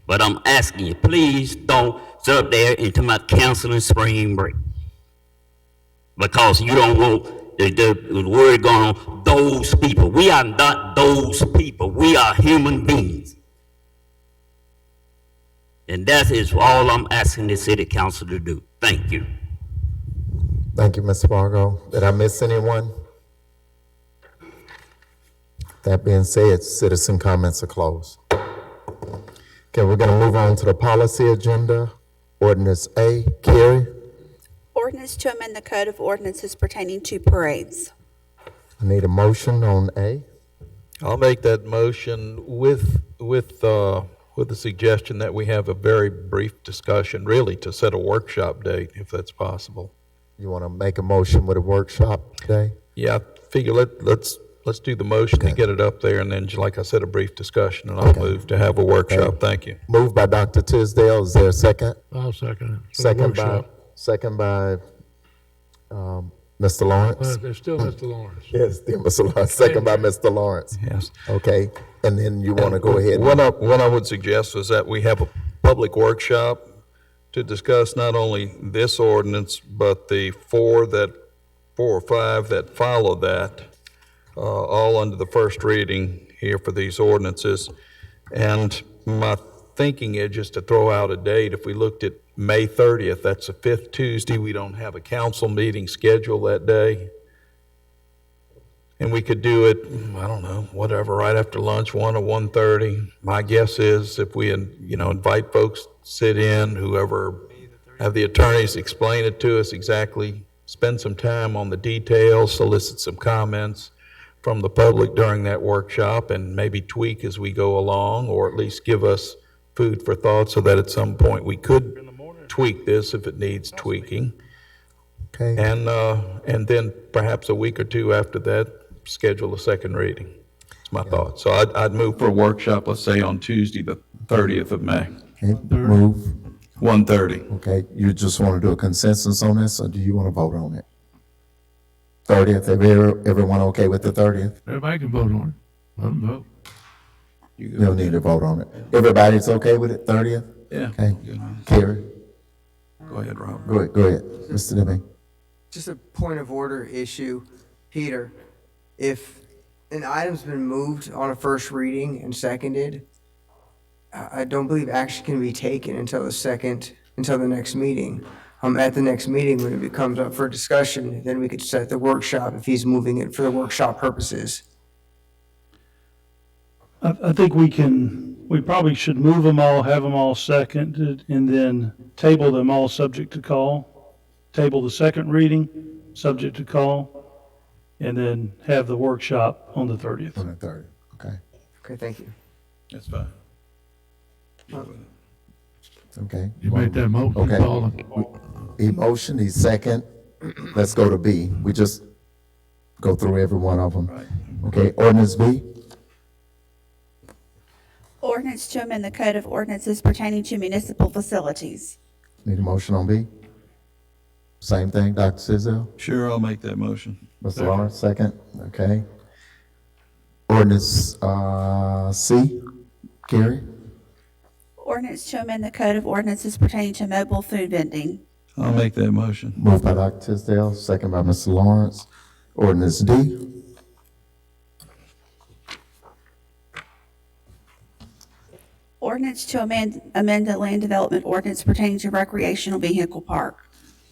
But I'm asking you, please don't sit up there and talk about canceling spring break. Because you don't want the word going on, those people. We are not those people. We are human beings. And that is all I'm asking the city council to do. Thank you. Thank you, Mr. Fargo. Did I miss anyone? That being said, citizen comments are closed. Okay, we're gonna move on to the policy agenda. Ordinance A, Carrie. Ordinance to amend the Code of Ordinances pertaining to parades. I need a motion on A. I'll make that motion with the suggestion that we have a very brief discussion, really to set a workshop date, if that's possible. You wanna make a motion with a workshop today? Yeah, I figure let's do the motion to get it up there, and then, like I said, a brief discussion, and I'll move to have a workshop. Thank you. Moved by Dr. Tisdale. Is there a second? I'll second it. Second by Mr. Lawrence. There's still Mr. Lawrence. Yes, still Mr. Lawrence. Second by Mr. Lawrence. Yes. Okay, and then you want to go ahead. What I would suggest is that we have a public workshop to discuss not only this ordinance, but the 4 or 5 that follow that, all under the first reading here for these ordinances. And my thinking is just to throw out a date. If we looked at May 30th, that's the 5th Tuesday, we don't have a council meeting scheduled that day. And we could do it, I don't know, whatever, right after lunch, 1 or 1:30. My guess is if we, invite folks to sit in, whoever, have the attorneys explain it to us exactly, spend some time on the details, solicit some comments from the public during that workshop, and maybe tweak as we go along, or at least give us food for thought so that at some point we could tweak this if it needs tweaking. Okay. And then perhaps a week or 2 after that, schedule a second reading. That's my thought. So I'd move for a workshop, let's say on Tuesday, the 30th of May. Okay, move. 1:30. Okay, you just want to do a consensus on this, or do you want to vote on it? 30th, everyone okay with the 30th? Everybody can vote on it. Let them vote. You don't need to vote on it. Everybody's okay with it, 30th? Yeah. Okay, Carrie? Go ahead, Rob. Go ahead, Mr. Demme. Just a point of order issue, Peter. If an item's been moved on a first reading and seconded, I don't believe action can be taken until the next meeting. At the next meeting, when it comes up for discussion, then we could set the workshop if he's moving it for the workshop purposes. I think we can We probably should move them all, have them all seconded, and then table them all subject to call. Table the second reading, subject to call, and then have the workshop on the 30th. On the 30th, okay. Okay, thank you. That's fine. Okay. You made that motion, Okay. Paula? He motioned, he second. Let's go to B. We just go through every one of them. Okay, ordinance B. Ordinance to amend the Code of Ordinances pertaining to municipal facilities. Need a motion on B? Same thing, Dr. Sizell? Sure, I'll make that motion. Mr. Lawrence, second, okay. Ordinance, C, Carrie? Ordinance to amend the Code of Ordinances pertaining to mobile food vending. I'll make that motion. Moved by Dr. Tisdale, second by Mr. Lawrence. Ordinance D. Ordinance to amend the land development ordinance pertaining to recreational vehicle park.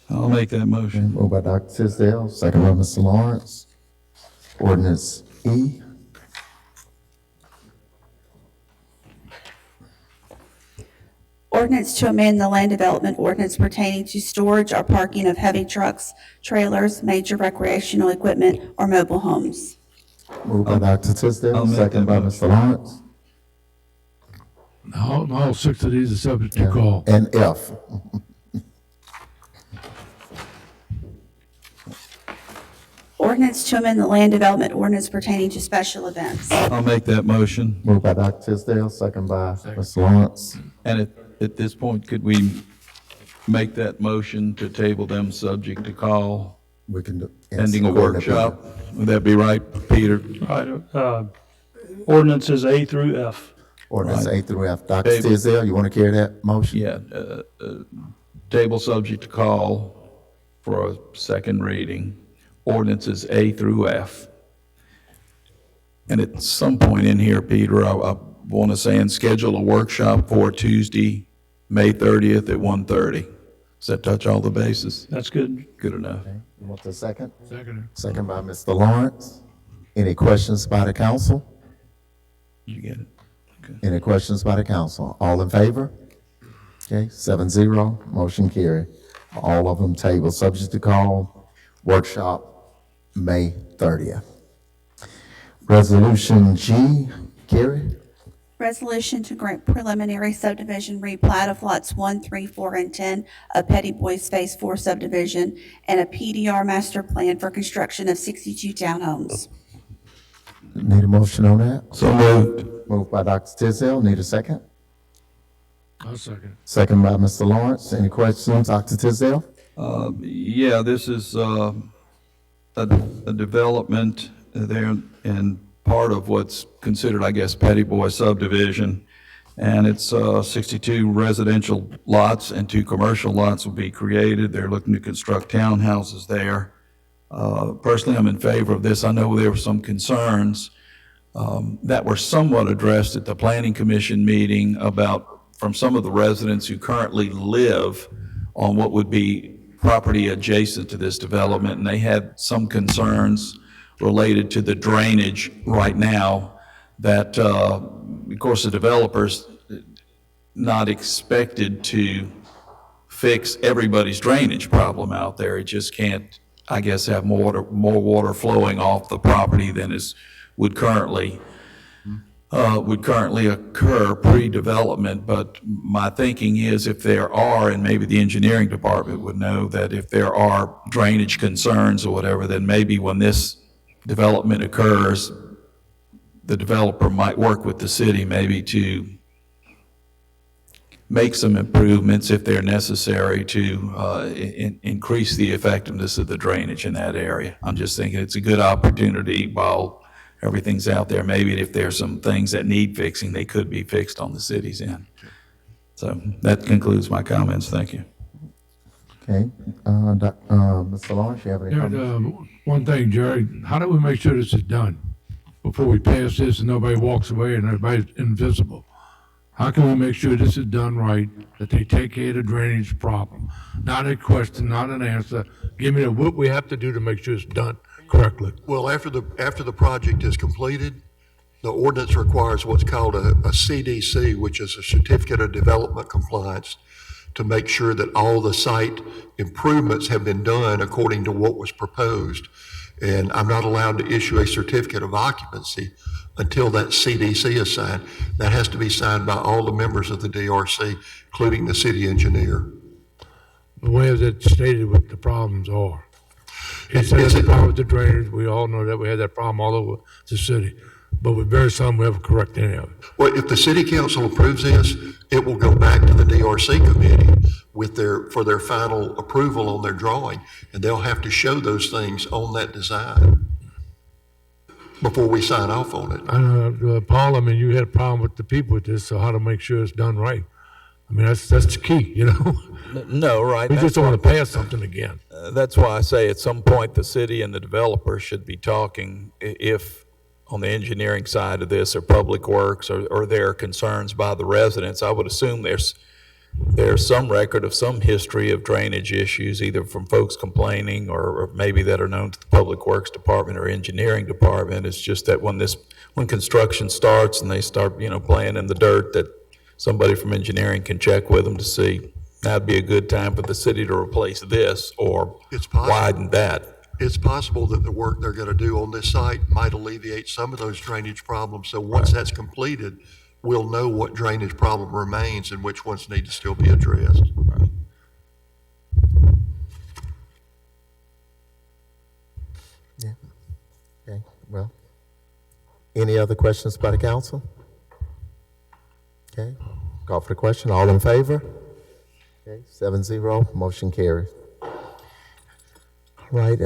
I'll make that motion. Moved by Dr. Tisdale, second by Mr. Lawrence. Ordinance E. Ordinance to amend the land development ordinance pertaining to storage or parking of heavy trucks, trailers, major recreational equipment, or mobile homes. Moved by Dr. Tisdale, I'll make second that by Mr. Lawrence. All 6 of these are subject to call. And F. Ordinance to amend the land development ordinance pertaining to special events. I'll make that motion. Moved by Dr. Tisdale, second by Mr. Lawrence. And at this point, could we make that motion to table them subject to call, We can do. pending a workshop? Would that be right, Peter? All right, ordinances A through F. Ordinance Right. A through F. Dr. Table. Tisdale, you want to carry that motion? Yeah, table subject to call for a second reading, ordinances A through F. And at some point in here, Peter, I want to say and schedule a workshop for Tuesday, May 30th at 1:30. Does that touch all the bases? That's good. Good enough. You want the second? Second. Second by Mr. Lawrence. Any questions by the council? You get it? Okay. Any questions by the council? All in favor? Okay, 7-0, motion carried. All of them tabled, subject to call, workshop, May 30th. Resolution G, Carrie? Resolution to grant preliminary subdivision replat of lots 1, 3, 4, and 10 of Petty Boys Phase 4 subdivision and a PDR master plan for construction of 62 townhomes. Need a motion on that? So moved. Moved by Dr. Tisdale, need a second? I'll second. Second by Mr. Lawrence. Any questions, Dr. Tisdale? Yeah, this is a development there in part of what's considered, I guess, Petty Boy subdivision. And it's 62 residential lots and 2 commercial lots will be created. They're looking to construct townhouses there. Personally, I'm in favor of this. I know there were some concerns that were somewhat addressed at the Planning Commission meeting from some of the residents who currently live on what would be property adjacent to this development, and they had some concerns related to the drainage right now that, of course, the developer's not expected to fix everybody's drainage problem out there. It just can't, I guess, have more water flowing off the property than would currently occur pre-development. But my thinking is if there are, and maybe the engineering department would know, that if there are drainage concerns or whatever, then maybe when this development occurs, the developer might work with the city maybe to make some improvements if they're necessary to increase the effectiveness of the drainage in that area. I'm just thinking it's a good opportunity while everything's out there. Maybe if there's some things that need fixing, they could be fixed on the city's end. So that concludes my comments. Thank you. Okay, Mr. Lawrence, you have any Yeah, comments? one thing, Jerry, how do we make sure this is done before we pass this and nobody walks away and everybody's invisible? How can we make sure this is done right, that they take care of the drainage problem? Not a question, not an answer. Give me what we have to do to make sure it's done correctly. Well, after the project is completed, The ordinance requires what's called a CDC, which is a Certificate of Development Compliance, to make sure that all the site improvements have been done according to what was proposed. And I'm not allowed to issue a certificate of occupancy until that CDC is signed. That has to be signed by all the members of the DRC, including the city engineer. Where is it stated what the problems are? He said there's a problem with the drainage. We all know that we had that problem all over the city. But with very some, we haven't corrected any of it. Well, if the city council approves this, it will go back to the DRC committee for their final approval on their drawing, and they'll have to show those things on that design before we sign off on it. I know, Paul, I mean, you had a problem with the people with this, so how to make sure it's done right. I mean, that's the key, you know? No, right. We just don't want to pass something again. That's why I say at some point the city and the developer should be talking if on the engineering side of this or public works or there are concerns by the residents. I would assume there's some record of some history of drainage issues, either from folks complaining or maybe that are known to the public works department or engineering department. It's just that when construction starts and they start, playing in the dirt, that somebody from engineering can check with them to see that'd be a good time for the city to replace this or widen that. It's possible that the work they're going to do on this site might alleviate some of those drainage problems. So once that's completed, we'll know what drainage problem remains and which ones need to still be addressed. Yeah. Okay, well, any other questions by the council? Okay, call for the question. All in favor? Okay, 7-0, motion carries. All right,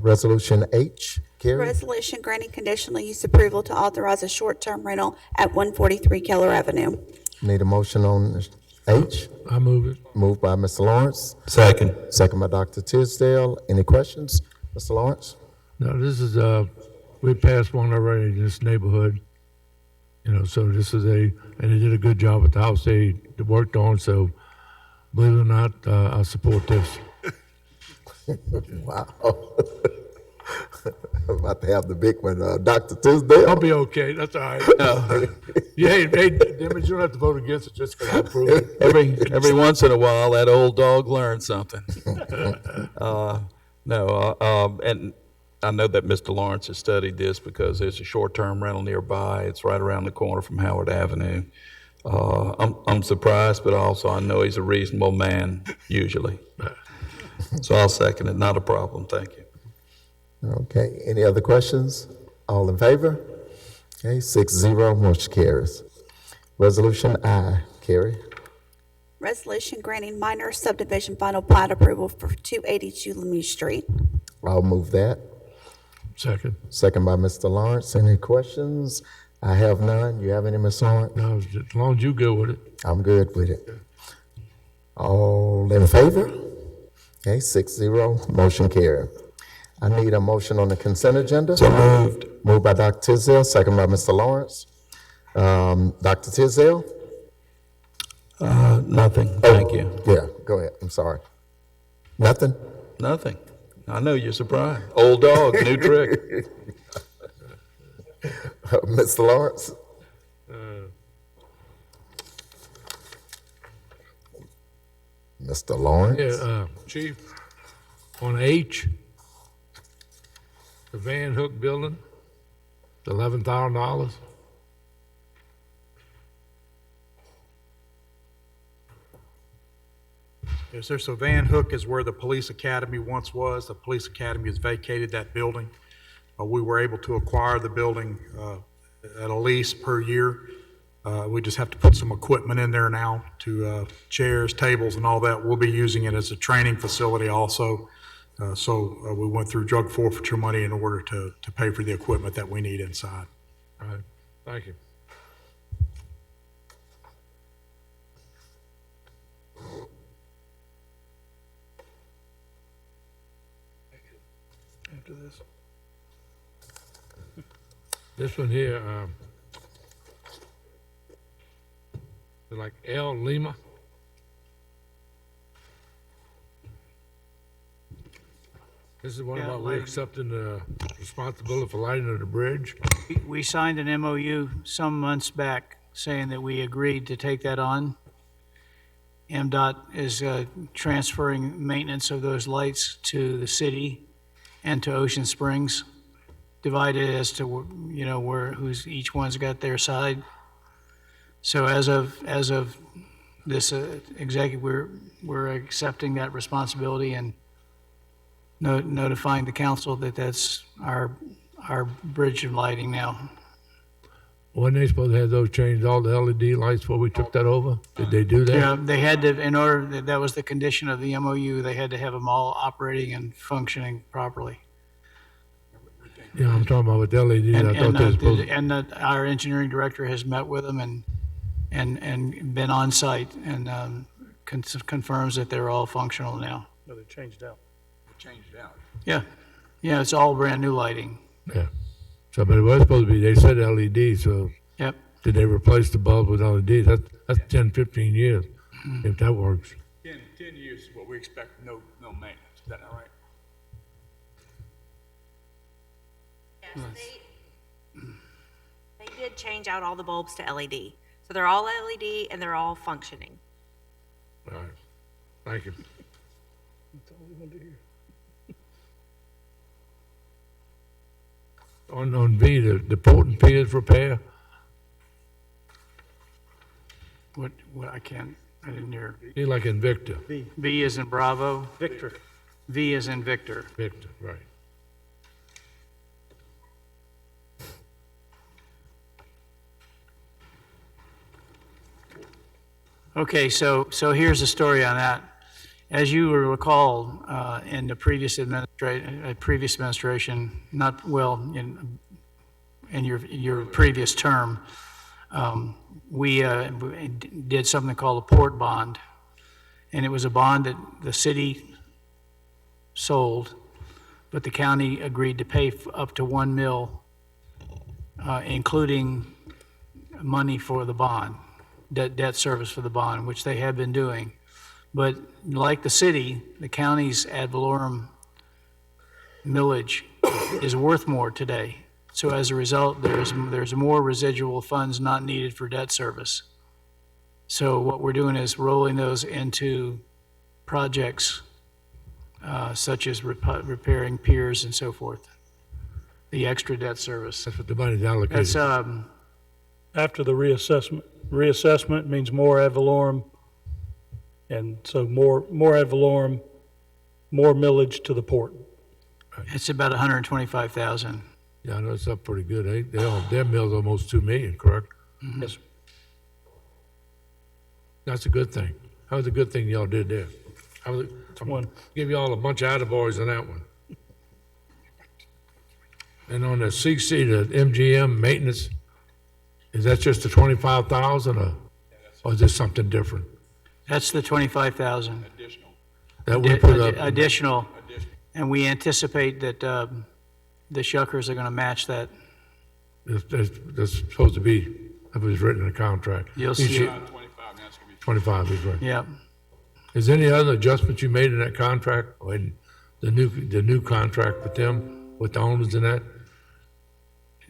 resolution H, Carrie? Resolution granting conditional use approval to authorize a short-term rental at 143 Keller Avenue. Need a motion on H? I move it. Moved by Mr. Lawrence. Second. Second by Dr. Tisdale. Any questions? Mr. Lawrence? No, this is, we passed one already in this neighborhood. So this is and they did a good job at the house they worked on, so believe it or not, I support this. Wow. I'm about to have the big one, Dr. Tisdale. I'll be okay, that's all right. Yeah, hey, Dimmons, you don't have to vote against it just because I approve it. Every once in a while, that old dog learns something. And I know that Mr. Lawrence has studied this because there's a short-term rental nearby. It's right around the corner from Howard Avenue. I'm surprised, but also I know he's a reasonable man usually. So I'll second it. Not a problem. Thank you. Okay, any other questions? All in favor? Okay, 6-0, motion carries. Resolution I, Carrie? Resolution granting minor subdivision final plat approval for 282 Lemieux Street. I'll move that. Second. Second by Mr. Lawrence. Any questions? I have none. You have any, Ms. Lawrence? No, as long as you go with it. I'm good with it. All in favor? Okay, 6-0, motion carried. I need a motion on the consent agenda. So moved. Moved by Dr. Tisdale, second by Mr. Lawrence. Dr. Tisdale? Nothing. Thank you. Yeah, go ahead. I'm sorry. Nothing? Nothing. I know you're surprised. Old dog, new trick. Mr. Lawrence? Mr. Lawrence? Yeah, Chief, on H, the Van Hook building, $11,000. Yes, sir. So Van Hook is where the police academy once was. The police academy has vacated that building. We were able to acquire the building at a lease per year. We just have to put some equipment in there now to chairs, tables, and all that. We'll be using it as a training facility also. So we went through drug forfeiture money in order to pay for the equipment that we need inside. All right, thank you. After this. This one here, like L. Lima. This is one Yeah, about we lighting. accepting the responsibility for lighting of the bridge. We signed an MOU some months back saying that we agreed to take that on. MDOT is transferring maintenance of those lights to the city and to Ocean Springs, divided as to, where, each one's got their side. So as of this executive, we're accepting that responsibility and notifying the council that that's our bridge of lighting now. Wasn't they supposed to have those changed, all the LED lights before we took that over? Did they do that? Yeah, they had to, in order, that was the condition of the MOU, they had to have them all operating and functioning properly. Yeah, I'm talking about with the LEDs. I thought they were supposed. Our engineering director has met with them and been on site and confirms that they're all functional now. No, they changed out. Changed it out. Yeah, it's all brand new lighting. Yeah. So, but it was supposed to be, they said LED, so. Yep. Did they replace the bulb with LEDs? That's 10, 15 years, if that works. 10 years is what we expect, no maintenance, is that not right? Yes, they did change out all the bulbs to LED. So they're all LED and they're all functioning. All right. Thank you. That's all we want to hear. On V, the port and piers repair, What, I didn't hear. be like in Victor. V is in Bravo, Victor. V is in Victor. Victor, right. Okay, so here's the story on that. As you will recall, in the previous administration, in your previous term, we did something called a port bond, and it was a bond that the city sold, but the county agreed to pay up to $1 million, including money for the bond, debt service for the bond, which they have been doing. But like the city, the county's ad valorem millage is worth more today. So as a result, there's more residual funds not needed for debt service. So what we're doing is rolling those into projects such as repairing piers and so forth. The extra debt service. That's what the money's allocated. That's After the reassessment. Reassessment means more ad valorem, and so more ad valorem, more millage to the port. It's about 125,000. Yeah, I know it's up pretty good. Their mill's almost 2 million, correct? Yes. That's a good thing. That was a good thing y'all did there. Give y'all a bunch of attaboys on that one. And on the CC, the MGM maintenance, is that just the 25,000 or is this something different? That's the 25,000. That we put up? Additional, and we anticipate that the Shuckers are going to match that. That's supposed to be, that was written in the contract. You'll see it. 25 is right. Yeah. Is there any other adjustments you made in that contract, or in the new contract with them, with the owners in that?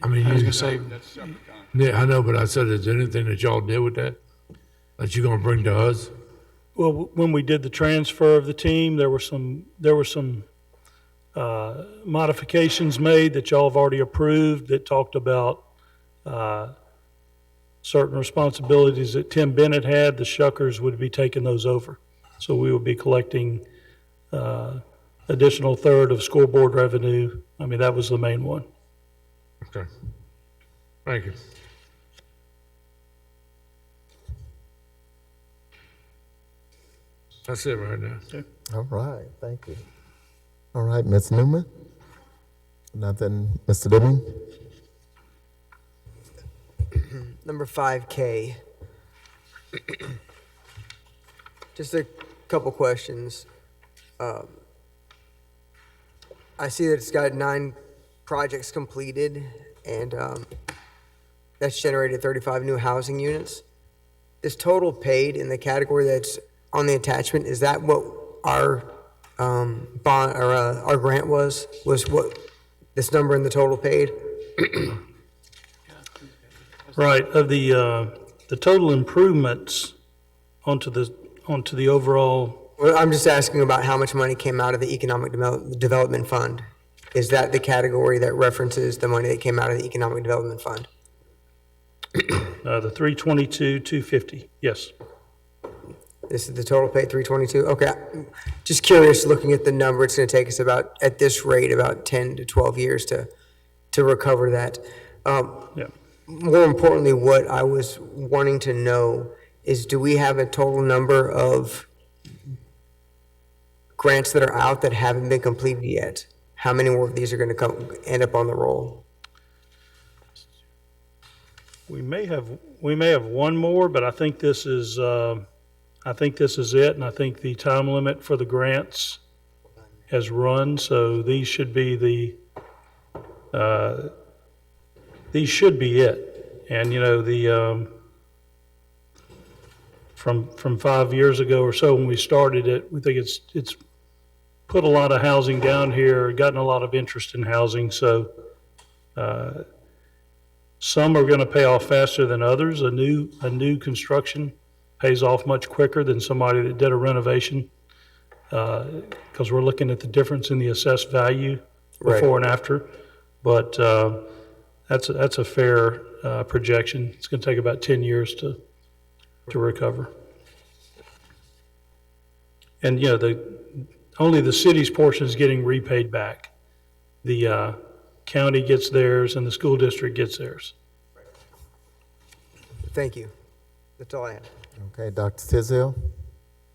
I mean, I was going to say, yeah, I know, but I said, is there anything that y'all did with that you're gonna bring to us? Well, when we did the transfer of the team, there were some modifications made that y'all have already approved that talked about certain responsibilities that Tim Bennett had. The Shuckers would be taking those over. So we would be collecting additional third of scoreboard revenue. I mean, that was the main one. Okay. Thank you. That's it right now. Okay. All right, thank you. All right, Ms. Newman? Nothing, Mr. Dibby? Number 5K. Just a couple questions. I see that it's got 9 projects completed, and that's generated 35 new housing units. This total paid in the category that's on the attachment, is that what our bond, or, our grant was what this number in the total paid? Right, of the total improvements onto the overall, Well, I'm just asking about how much money came out of the Economic Development Fund. Is that the category that references the money that came out of the Economic Development Fund? the 322, 250, yes. This is the total pay, 322? Okay. Just curious, looking at the number, it's going to take us about, at this rate, about 10 to 12 years to recover that. Yeah. More importantly, what I was wanting to know is, do we have a total number of grants that are out that haven't been completed yet? How many more of these are going to end up on the roll? We may have one more, but I think this is it, and I think the time limit for the grants has run, so these should be it. And, you know, from 5 years ago or so when we started it, we think it's put a lot of housing down here, gotten a lot of interest in housing, so some are going to pay off faster than others. A new construction pays off much quicker than somebody that did a renovation, because we're looking at the difference in the assessed value before and after. But that's a fair projection. It's going to take about 10 years to recover. And, you know, only the city's portion is getting repaid back. The county gets theirs and the school district gets theirs. Thank you. That's all I have. Okay, Dr. Tisdale?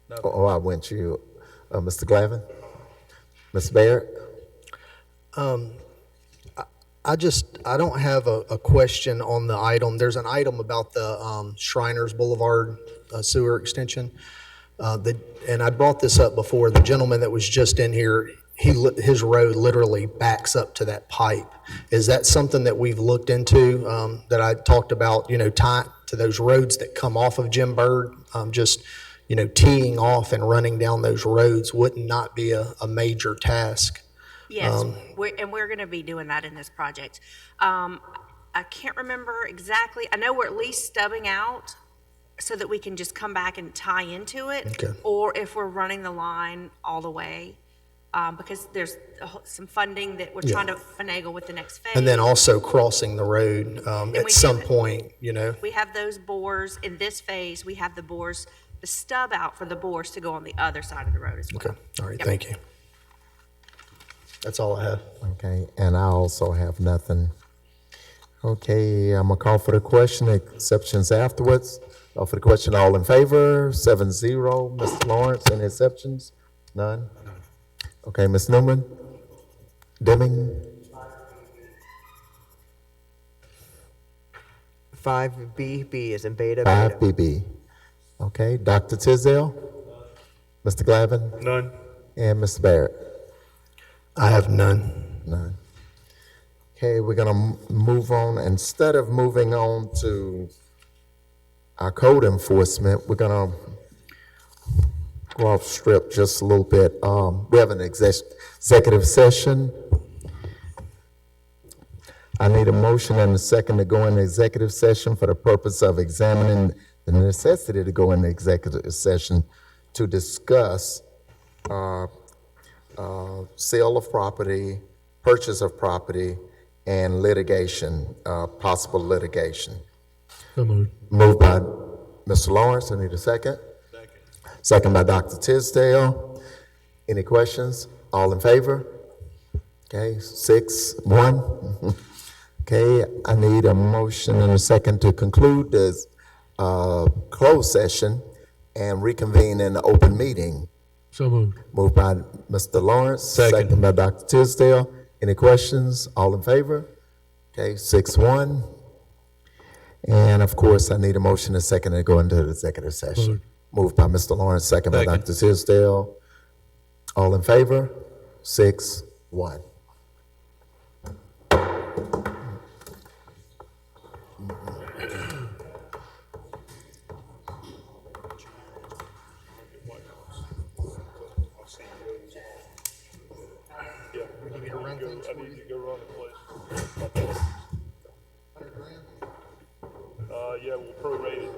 No. Oh, I went to you. Mr. Glavin? Ms. Barrett? I don't have a question on the item. There's an item about the Shriners Boulevard sewer extension. And I brought this up before. The gentleman that was just in here, his road literally backs up to that pipe. Is that something that we've looked into, that I talked about, you know, tying to those roads that come off of Jim Bird? Just, you know, teeing off and running down those roads would not be a major task. Yes, we're going to be doing that in this project. I can't remember exactly. I know we're at least stubbing out so that we can just come back and tie into it. Okay. Or if we're running the line all the way, because there's some funding that we're trying to finagle with the next phase. And then also crossing the road at some point, you know. We have those bores in this phase. We have the bores, the stub out for the bores to go on the other side of the road as well. Okay, all right, Yep. thank you. That's all I have. Okay, and I also have nothing. Okay, I'm gonna call for the question, exceptions afterwards. Call for the question, all in favor, 7-0. Mr. Lawrence, any exceptions? None? Okay, Ms. Newman? Deming? 5BB is in beta. 5BB. Okay, Dr. Tisdale? Mr. Glavin? None. And Mr. Barrett? I have none. None. Okay, we're gonna move on. Instead of moving on to our code enforcement, we're gonna go off strip just a little bit. We have an executive session. I need a motion and a second to go into executive session for the purpose of examining the necessity to go into executive session to discuss sale of property, purchase of property, and litigation, possible litigation. So moved. Moved by Mr. Lawrence. I need a second. Second by Dr. Tisdale. Any questions? All in favor? Okay, 6-1. Okay, I need a motion and a second to conclude this closed session and reconvene in the open meeting. So moved. Moved by Mr. Lawrence. Second. By Dr. Tisdale. Any questions? All in favor? Okay, 6-1. And of course, I need a motion and a second to go into the executive session. Moved by Mr. Lawrence, second by Second. Dr. Tisdale. All in favor? 6-1. I need you to go run a place. Yeah, we'll prorate it.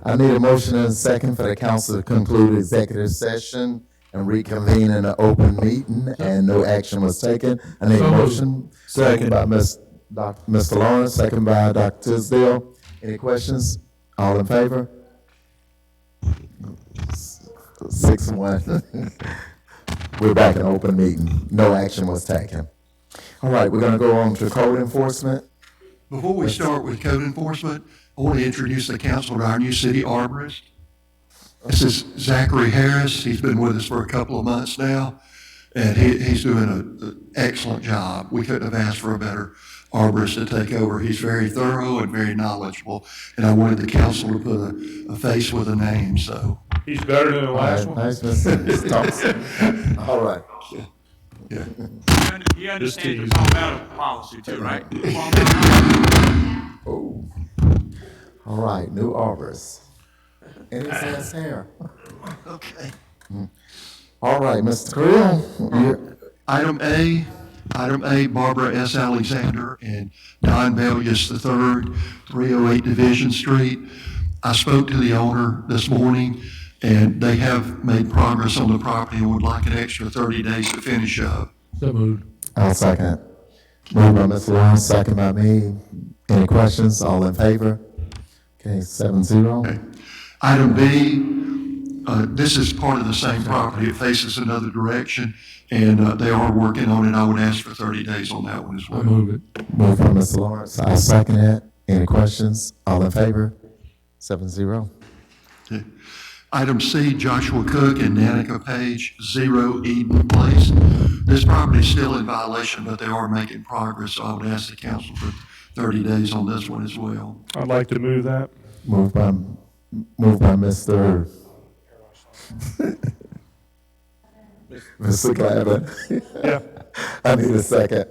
I need a motion and a second for the council to conclude executive session and reconvene in an open meeting, and no action was taken. I need a So moved. motion. Second by Mr. Lawrence, second by Dr. Tisdale. Any questions? All in favor? 6-1. We're back in open meeting. No action was taken. All right, we're gonna go on to code enforcement. Before we start with code enforcement, I want to introduce the council to our new city arborist. This is Zachary Harris. He's been with us for a couple of months now, and he's doing an excellent job. We couldn't have asked for a better arborist to take over. He's very thorough and very knowledgeable, and I wanted the council to put a face with a name, so. He's better than the last one. Nice, Mr. Thompson. All right. Yeah. You understand the Palmetto policy too, right? Oh. All right, new arborist. And it says hair. Okay. All right, Mr. Creel. Item A, Barbara S. Alexander and Don Bellius III, 308 Division Street. I spoke to the owner this morning, and they have made progress on the property and would like an extra 30 days to finish up. So moved. I'll second. Moved by Mr. Lawrence, second by me. Any questions? All in favor? Okay, 7-0. Okay. Item B, this is part of the same property. It faces another direction, and they are working on it. I would ask for 30 days on that one as I well. move it. Moved by Mr. Lawrence, I second it. Any questions? All in favor? 7-0. Okay. Item C, Joshua Cook and Danica Page, 0 Eden Place. This property is still in violation, but they are making progress, so I would ask the council for 30 days on this one as well. I'd like to move that. Moved by Mr. Mr. Glavin. Yeah. I need a second.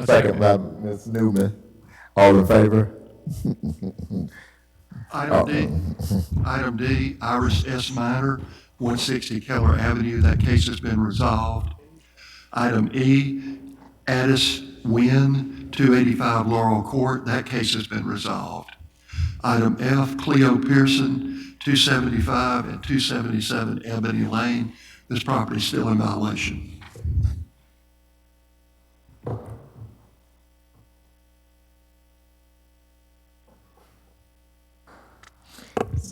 Second by Ms. Newman. All in favor? Item D, Iris S. Minor, 160 Keller Avenue. That case has been resolved. Item E, Addis Wynn, 285 Laurel Court. That case has been resolved. Item F, Cleo Pearson, 275 and 277 Ebony Lane. This property is still in violation.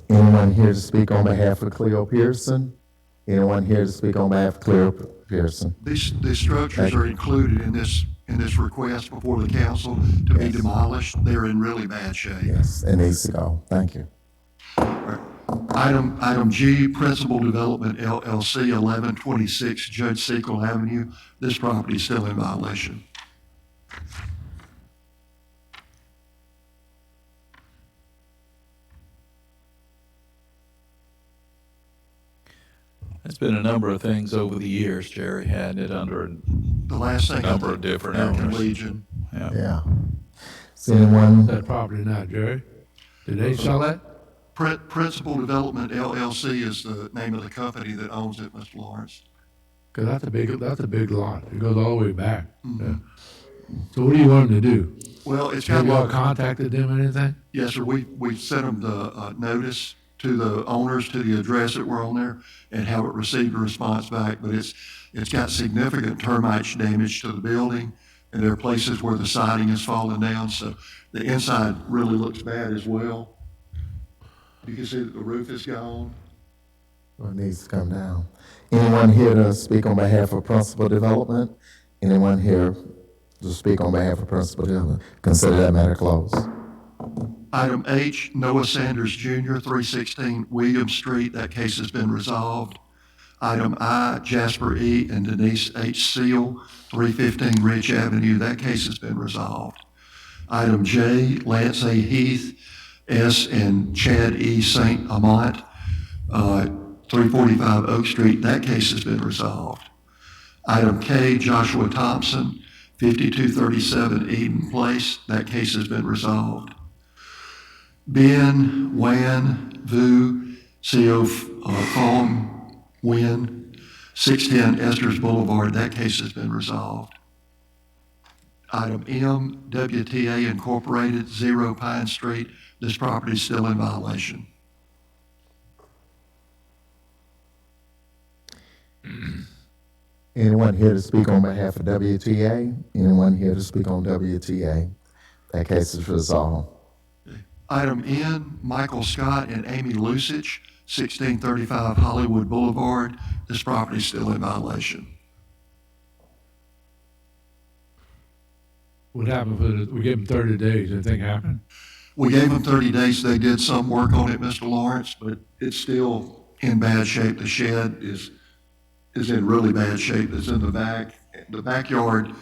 Anyone here to speak on behalf of Cleo Pearson? Anyone here to speak on behalf of Cleo Pearson? These structures are included in this request before the council to be demolished. They're in really bad shape. Yes, it needs to go. Thank you. Item G, Principal Development LLC, 1126 Judge Sequel Avenue. This property is still in violation. There's been a number of things over the years, Jerry, had it under The last thing, a number of different American owners. Legion. Yeah. Is anyone? That property now, Jerry. Did they sell that? Principal Development LLC is the name of the company that owns it, Mr. Lawrence. Cause that's a big lot. It goes all the way back. Yeah. So what do you want them to do? Well, it's Have got y'all contacted them or anything? Yes, sir. We sent them the notice to the owners, to the address that were on there, and haven't received a response back. But it's got significant termite damage to the building, and there are places where the siding has fallen down. So the inside really looks bad as well. You can see that the roof is gone. Well, it needs to come down. Anyone here to speak on behalf of Principal Development? Anyone here to speak on behalf of Principal Development? Consider that matter closed. Item H, Noah Sanders Jr., 316 William Street. That case has been resolved. Item I, Jasper E. and Denise H. Seal, 315 Ridge Avenue. That case has been resolved. Item J, Lance A. Heath S. and Chad E. St. Amant, 345 Oak Street. That case has been resolved. Item K, Joshua Thompson, 5237 Eden Place. That case has been resolved. Ben Wan Vu Co. Phong Nguyen, 610 Esther's Boulevard. That case has been resolved. Item M, WTA Incorporated, 0 Pine Street. This property is still in violation. Anyone here to speak on behalf of WTA? Anyone here to speak on WTA? That case is resolved. Item N, Michael Scott and Amy Lusich, 1635 Hollywood Boulevard. This property is still in violation. What happened for we gave them 30 days, anything happened? We gave them 30 days. They did some work on it, Mr. Lawrence, but it's still in bad shape. The shed is in really bad shape. It's in the back. The backyard,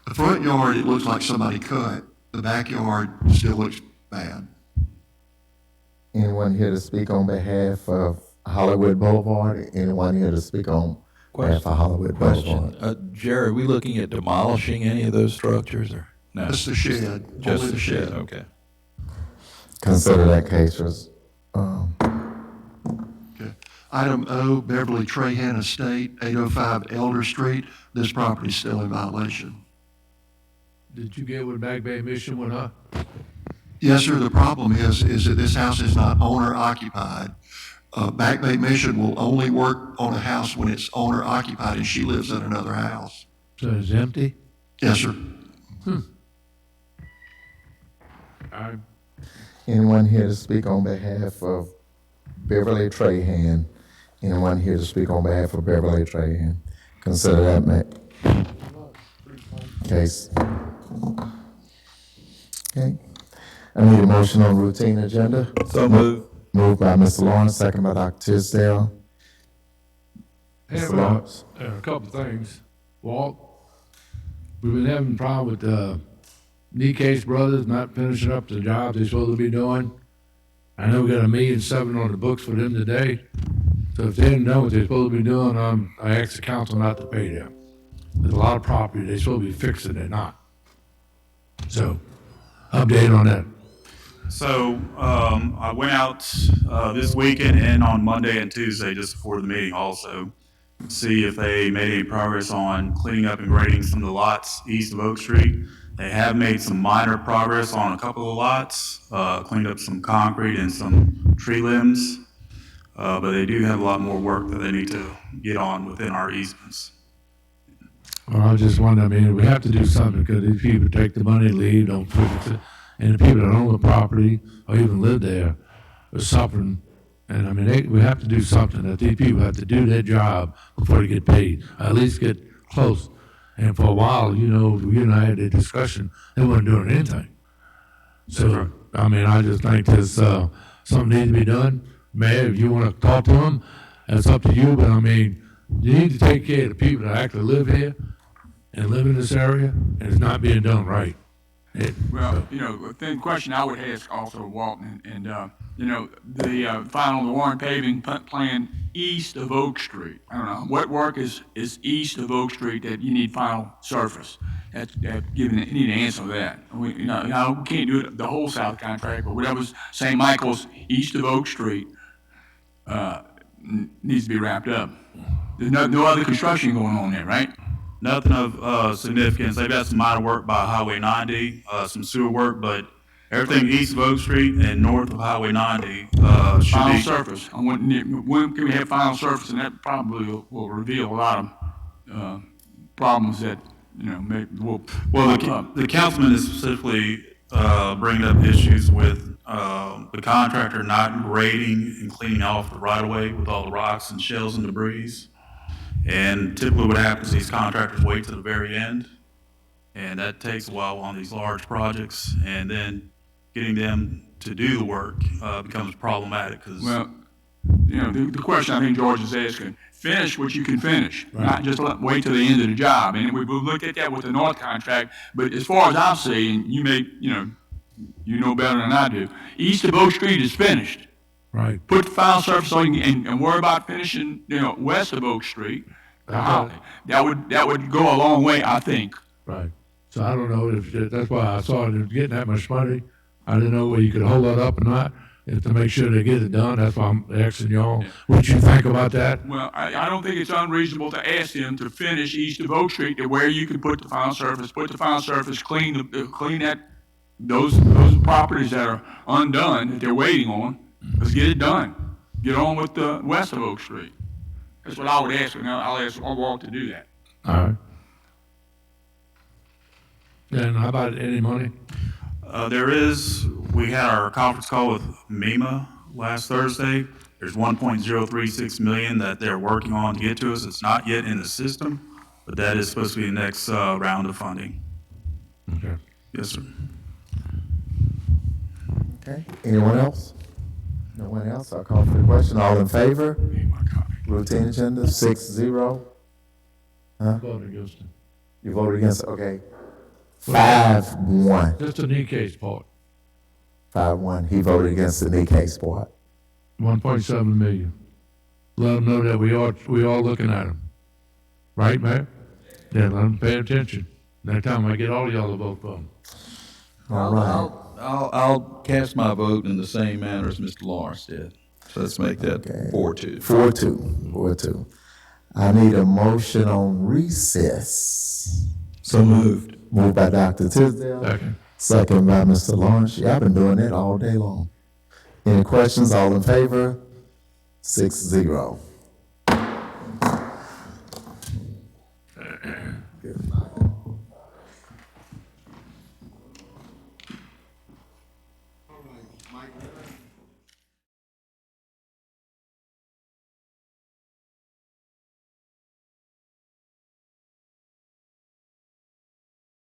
the front yard, it looks like somebody cut. The backyard still looks bad. Anyone here to speak on behalf of Hollywood Boulevard? Anyone here to speak on behalf of Hollywood Boulevard? Jerry, are we looking at demolishing any of those structures or no? Just the shed. Just Only the shed, okay. Consider that case was, Okay. Item O, Beverly Trahan Estate, 805 Elder Street. This property is still in violation. Did you get with Back Bay Mission with her? Yes, sir. The problem is that this house is not owner occupied. Back Bay Mission will only work on a house when it's owner occupied and she lives in another house. So it's empty? Yes, sir. anyone here to speak on behalf of Beverly Trahan? Anyone here to speak on behalf of Beverly Trahan? Consider that case. Okay. I need a motion on routine agenda. So moved. Moved by Mr. Lawrence, second by Dr. Tisdale. Have Mr. Lawrence. a couple of things. Walt, we've been having a problem with Case Brothers not finishing up the job they're supposed to be doing. I know we got $1.7 million on the books for them today. So if they didn't know what they're supposed to be doing, I asked the council not to pay them. There's a lot of property they're supposed to be fixing, they're not. So, update on that. So I went out this weekend and on Monday and Tuesday just before the meeting also to see if they made any progress on cleaning up and grading some of the lots east of Oak Street. They have made some minor progress on a couple of lots, cleaned up some concrete and some tree limbs, but they do have a lot more work that they need to get on within our easements. Well, I just wonder, I mean, we have to do something because these people take the money, leave, don't fix it. And the people that own the property or even live there are suffering. And I mean, we have to do something, that these people have to do their job before they get paid, or at least get close. And for a while, you and I had a discussion, they weren't doing anything. So, I mean, I just think there's something needs to be done. Mayor, if you want to talk to them, that's up to you, but I mean, you need to take care of the people that actually live here and live in this area, and it's not being done right. Well, the question I would ask also, Walton, and the final Warren paving plan east of Oak Street. I don't know, what work is east of Oak Street that you need final surface? You need to answer that. We can't do it the whole south contract, but whatever's St. Michael's east of Oak Street needs to be wrapped up. There's no other construction going on there, right? Nothing of significance. They've got some minor work by Highway 90, some sewer work, but everything east of Oak Street and north of Highway 90 should Final be. surface. When can we have final surface? And that probably will reveal a lot of problems that, will. Well, the councilman is specifically bringing up issues with the contractor not grading and cleaning off the right-of-way with all the rocks and shells and debris. And typically what happens is these contractors wait to the very end, and that takes a while on these large projects, and then getting them to do the work becomes problematic because. Well, the question I think George is asking, finish what you can finish, not just wait till the end of the job. And we looked at that with the North contract, but as far as I'm saying, you know better than I do. East of Oak Street is finished. Right. Put the final surface on and worry about finishing, west of Oak Street. That would go a long way, I think. Right. So I don't know if that's why I saw it getting that much money. I didn't know whether you could hold that up or not. If to make sure they get it done, that's why I'm asking y'all what you think about that. Well, I don't think it's unreasonable to ask them to finish east of Oak Street to where you can put the final surface, clean those properties that are undone that they're waiting on. Let's get it done. Get on with the west of Oak Street. That's what I would ask, and I'll ask Walt to do that. All right. And how about any money? We had our conference call with MEMA last Thursday. There's 1.036 million that they're working on to get to us. It's not yet in the system, but that is supposed to be the next round of funding. Okay. Yes, sir. Okay, anyone else? No one else? I'll call for the question. All in favor? Routine agenda, 6-0. Huh? Vote against it. You voted against, okay. 5-1. Just the knee case part. 5-1. He voted against the Nikkei part. 1.7 million. Let them know that we are looking at them. Right, Mayor? Yeah, let them pay attention. Next time I get all of y'all to vote for them. All right. I'll cast my vote in the same manner as Mr. Lawrence did. So let's make that 4-2. 4-2. I need a motion on recess. So moved. Moved by Dr. Tisdale. Second. Second by Mr. Lawrence. Yeah, I've been doing it all day long. Any questions? All in favor? 6-0.